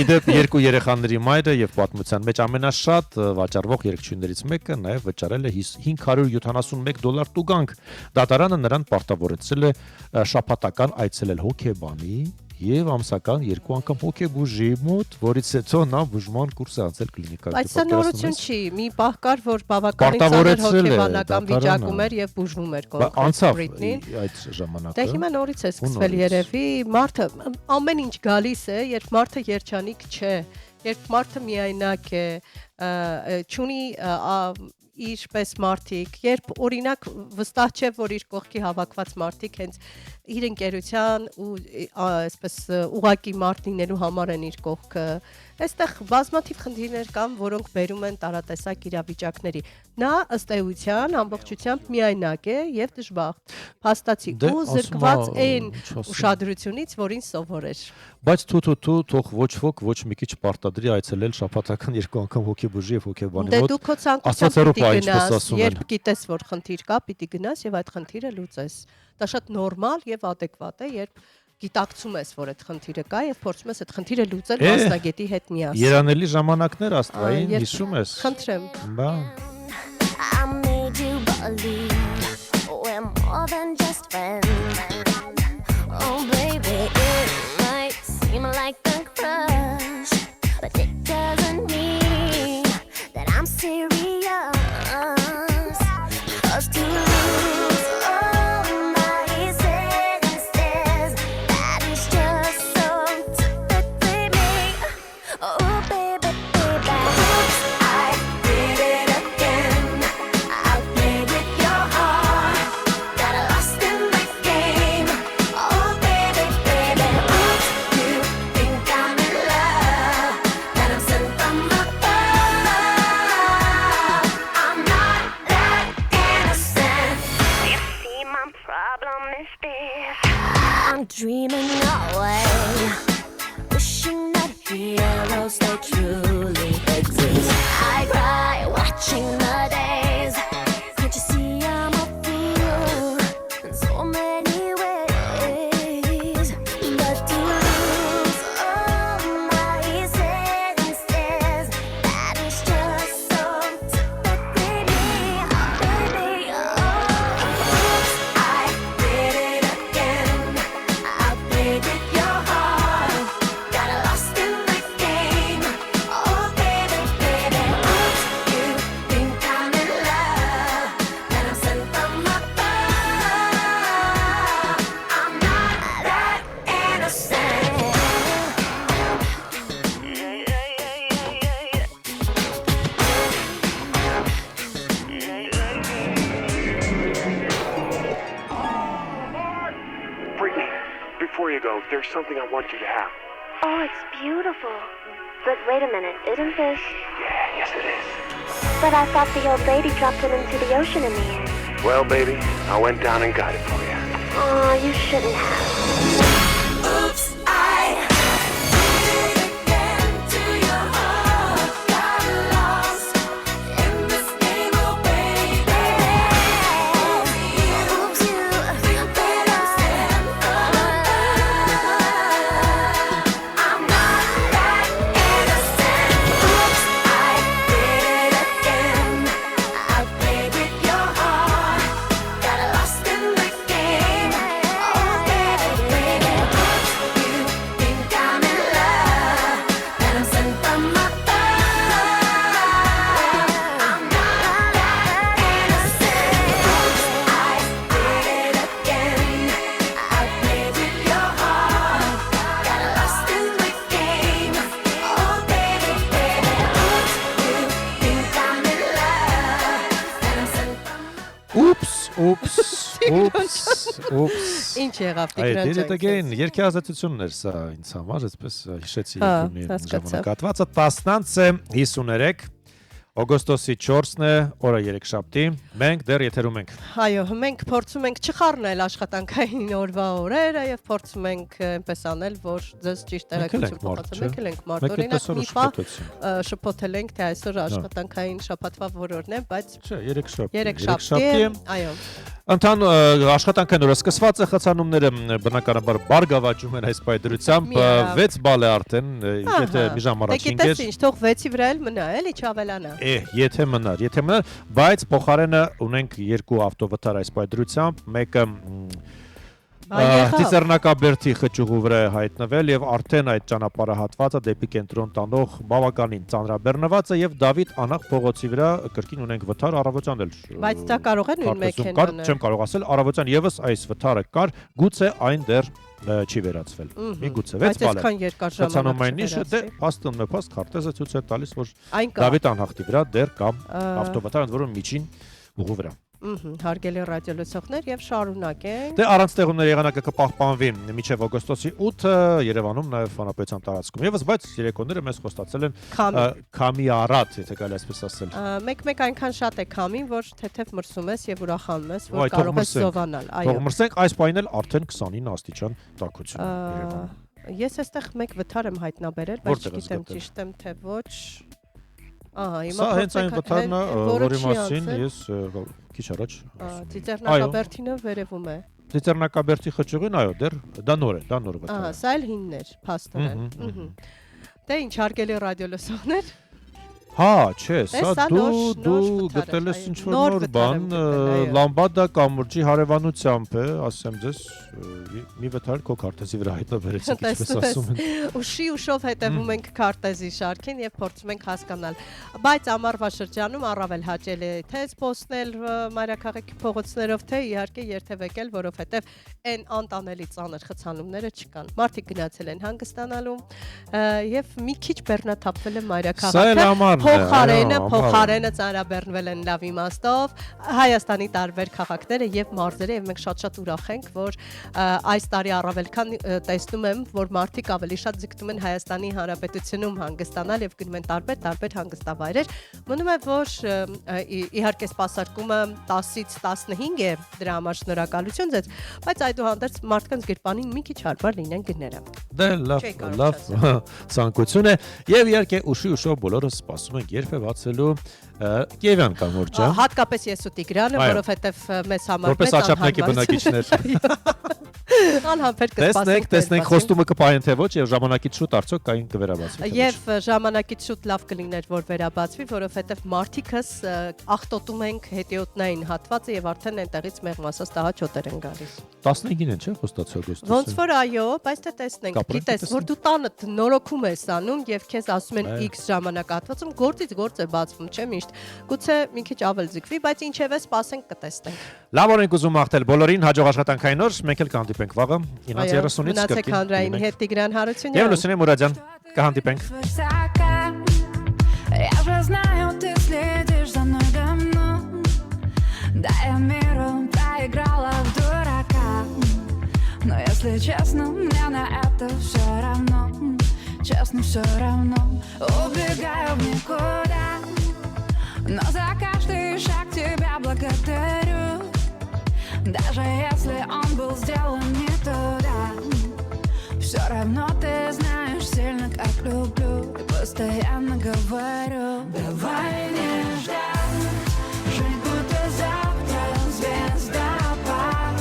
Իդեպ երկու երեխաների մայրը եւ պատմության մեջ ամենաշատ վաճառվող երգչուհիներից մեկը նաեւ վճարել է $571 տուգանք։ Դատարանը նրան պարտավորեցրել է շաբաթական այցելել հոգեբանի եւ ամսական 2 անգամ հոգեբուժի մոտ, որից հետո նա բուժման կուրս է անցել կլինիկայում։ Բայց սա նորություն չի, մի պահ կար, որ բավականին ծանր հոգեբանական վիճակում էր եւ բուժվում էր կոնկրետ Բրիթնին։ Այդ ժամանակը։ Դե հիմա նորից է սկսվել երևի, մարդը ամեն ինչ գալիս է, երբ մարդը երջանիկ չէ, երբ մարդը միայնակ է, չունի ինչպես մարդիկ, երբ օրինակ վստահ չէ, որ իր կողքի հավաքված մարդիկ հենց իր ընկերության ու այսպես ուղակի մարդ լինելու համար են իր կողքը, այստեղ բազմաթիվ խնդիրներ կան, որոնք բերում են տարատեսակ իրավիճակների։ Նա ըստ էության ամբողջությամբ միայնակ է եւ դժբախտ, փաստացի ու զրկված այն ուշադրությունից, որին սովոր էր։ Բայց թու թող ոչ ոք ոչ մի քիչ պարտադրի այցելել շաբաթական 2 անգամ հոգեբուժի եւ հոգեբանի մոտ։ Դե դու քո ցանկությամբ պիտի գնաս, երբ գիտես, որ խնդիր կա, պիտի գնաս եւ այդ խնդիրը լուծես։ Դա շատ նորմալ եւ adekvat է, երբ գիտակցում ես, որ այդ խնդիրը կա եւ փորձում ես այդ խնդիրը լուծել մասնագետի հետ միասին։ Երանելի ժամանակներ աստվային հիշում ես։ Խնդրեմ։ Բա I made you believe we're more than just friends. Oh baby, it might seem like a crush, but it doesn't mean that I'm serious. 'Cause to lose all my senses, that is just so typically me. Oh baby, baby, I did it again. I played with your heart, got lost in the game. Oh baby, baby, you think I'm in love, that I'm sent from above. I'm not that innocent. You see, my problem is this: I'm dreaming away, wishing that heroes they truly exist. I cry watching the days. Can't you see I'm a fool in so many ways? But to lose all my senses, that is just so typically me, baby. Oops, I did it again. I played with your heart, got lost in the game. Oh baby, baby, oops, you think I'm in love, that I'm sent from above. I'm not that innocent. Brittany, before you go, there's something I want you to have. Oh, it's beautiful. But wait a minute, isn't this? Yeah, yes it is. But I thought the old lady dropped it into the ocean in the end. Well, baby, I went down and got it for you. Oh, you shouldn't have. Oops, I did it again to your heart. Got lost in this game, oh baby. Oops, you better stand for love. I'm not that innocent. Oops, I did it again. I played with your heart, got lost in the game. Oh baby, baby, you think I'm in love, that I'm sent from above. I'm not that innocent. I did it again. I played with your heart, got lost in the game. Oh baby, baby, you think I'm in love, that I'm sent from Oops. Ինչ եղավ Այդ Տիգրան դե ջան։ դեգեն երկի ազատությունն էր սա ինձ համար, այսպես հիշեցի Հա, երկրի հասկացա։ ժամանակահատվածը 10:53 Օգոստոսի 4-ն է, օրը 3-շաբթի, մենք դեռ եթերում ենք։ Այո, մենք փորձում ենք չխառնել աշխատանքային օրվա օրերը եւ փորձում ենք այնպես անել, որ ձեզ ճիշտ տեղեկություն փոխանցենք։ Մենք էլ ենք մարդ, օրինակ մի պահ շփոթել ենք, թե այսօր աշխատանքային շաբաթվա որորն է, բայց չէ, 3-շաբթի է, այո։ Ընթան աշխատանքային օրը սկսված է, խցանումները բնականաբար բարգավաճում են այս պայդրությամբ, 6 բալ է արդեն, եթե մի ժամ առաջ 5 էր։ Գիտես ինչ, թող 6-ի վրա էլ մնա, էլի չավելանա։ Եթե մնար, բայց փոխարենը ունենք 2 ավտովթար այս պայդրությամբ, մեկը Ծիծեռնակաբերդի խճուղու վրա է հայտնվել եւ արդեն այդ ճանապարհահատվածը դեպի կենտրոն տանող բավականին ծանրաբեռնված է եւ Դավիթ Անախ փողոցի վրա կրկին ունենք վթար առավոտյան էլ։ Բայց դա կարող է նույն մեքենան։ Չեմ կարող ասել, առավոտյան եւս այս վթարը կար, գուցե այն դեռ չի վերացվել։ Միգուցե 6 բալ է։ Այսքան երկար ժամանակ չէ, դե փաստում է, փաստ քարտեզը ցույց է տալիս, որ Դավիթ Անախտի վրա դեռ կա ավտովթար, ընդ որում միջին ուղու վրա։ Հարգելի ռադիոլսողներ եւ շարունակենք։ Դե առանց տեղումների եղանակը կպահպանվի մինչև օգոստոսի 8-ը Երևանում նաեւ Ֆանապետության տարածքում։ Եվս բայց երեկոները մեզ խոստացել են քամի առատ, եթե կարելի այսպես ասել։ Մեկ այնքան շատ է քամին, որ թեթև մրսում ես եւ ուրախանում ես, որ կարող ես զովանալ։ Այո։ Թող մրսենք, այս պայն էլ արդեն 29 աստիճան տաքություն Երևանում։ Ես այստեղ մեկ վթար եմ հայտնաբերել, բայց չգիտեմ ճիշտ եմ թե ոչ։ Ահա, հիմա հենց այն վթարն է, որի մասին ես քիչ առաջ Ծիծեռնակաբերդինը վերևում է։ Ծիծեռնակաբերդի խճուղին, այո, դեռ դա նոր է վթարը։ Ահա, սա էլ հինն էր, փաստորեն։ Դե ինչ հարգելի ռադիոլսողներ։ Հա, չէ, սա դու գտել ես ինչ-որ նոր բան, լամբադա կամուրջի հարևանությամբ է, ասեմ ձեզ, մի վթար քո քարտեզի վրա հայտնաբերեցիք, ինչպես ասում են։ Ուշով հետևում ենք քարտեզի շարքին եւ փորձում ենք հասկանալ։ Բայց ամառվա շրջանում առավել հաճելի է թե զբոսնել մայրաքաղաքի փողոցներով, թե իհարկե երթևեկել, որովհետեւ այն անտանելի ծանր խցանումները չկան։ Մարդիկ գնացել են հանգստանալու եւ մի քիչ բեռնաթափվել է մայրաքաղաքը։ Փոխարենը ծանրաբեռնվել են լավ իմաստով Հայաստանի տարբեր քաղաքները եւ մարզերը եւ մենք շատ ուրախ ենք, որ այս տարի առավել քան տեսնում եմ, որ մարդիկ ավելի շատ ձգտում են Հայաստանի Հանրապետությունում հանգստանալ եւ գնում են տարբեր հանգստավայրեր։ Մնում է, որ իհարկե սպասարկումը 10-ից 15 է, դրա համար շնորհակալություն ձեզ, բայց այդուհանդերձ մարդկանց գրպանին մի քիչ հարմար լինեն գները։ Դե լավ ցանկություն է եւ իհարկե ուշով բոլորը սպասում ենք երբ է բացելու Կիևյան կամուրջը։ Հատկապես ես ու Տիգրանը, որովհետեւ մեզ համար որպես աչափնեկի բնակիչներ։ Անհամբեր կսպասենք։ Տեսնենք խոստումը կպահեն թե ոչ եւ ժամանակից շուտ արդյոք կային կվերաբացվի։ Եվ ժամանակից շուտ լավ կլիներ, որ վերաբացվի, որովհետեւ մարդիկս աղտոտում ենք հետիոտնային հատվածը եւ արդեն այնտեղից մեղմ ասած տահաճոտեր են գալիս։ 15-ին են չէ խոստացի օգոստոսին։ Ոնց որ այո, բայց դե տեսնենք, գիտես, որ դու տանը նորոգում ես անում եւ քեզ ասում են X ժամանակահատվածում գործից գործ է բացվում, չէ՞ միշտ։ Գուցե մի քիչ ավել ձգվի, բայց ինչևէ սպասենք կտեսնենք։ Լավ օրենք ուզում մաղթել բոլորին, հաջող աշխատանքային օր, մենք էլ կհանդիպենք վաղը 9:30-ից Մնացեք հանրային հետ Տիգրան Հարությունյան։ Եվ Լուսինե Մուրադյան, կհանդիպենք։ Я же знаю, ты следишь за мной давно. Да, я миру проиграла в дурака. Но если честно, мне на это все равно. Честно, все равно. Убегаю в никуда. Но за каждый шаг тебя благодарю. Даже если он был сделан не туда. Все равно ты знаешь сильно, как люблю. И постоянно говорю: давай не ждать, жить будто завтра звездопад.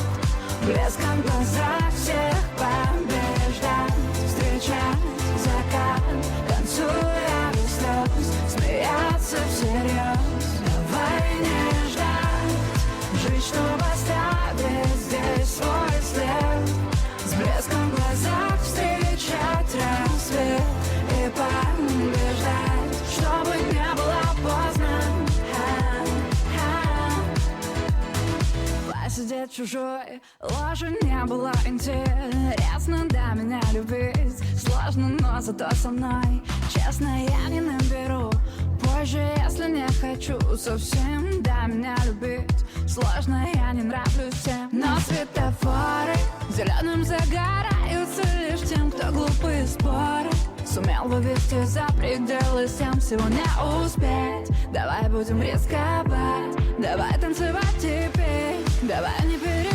Блеском в глазах всех побеждать, встречать закат. К концу я без слез, смеяться всерьез. Давай не ждать, жить, чтобы оставить здесь свой след. С блеском в глазах встречать рассвет и побеждать, чтобы не было поздно. Посидеть чужой ложи не было интересно до меня любить. Сложно, но зато со мной честно я не наберу. Позже, если не хочу совсем до меня любить. Сложно, я не нравлюсь всем. Но светофоры зеленым загораются лишь тем, кто глупые споры Сумел вывести за пределы, всем всего не успеть. Давай будем рисковать, давай танцевать теперь, давай не переживать.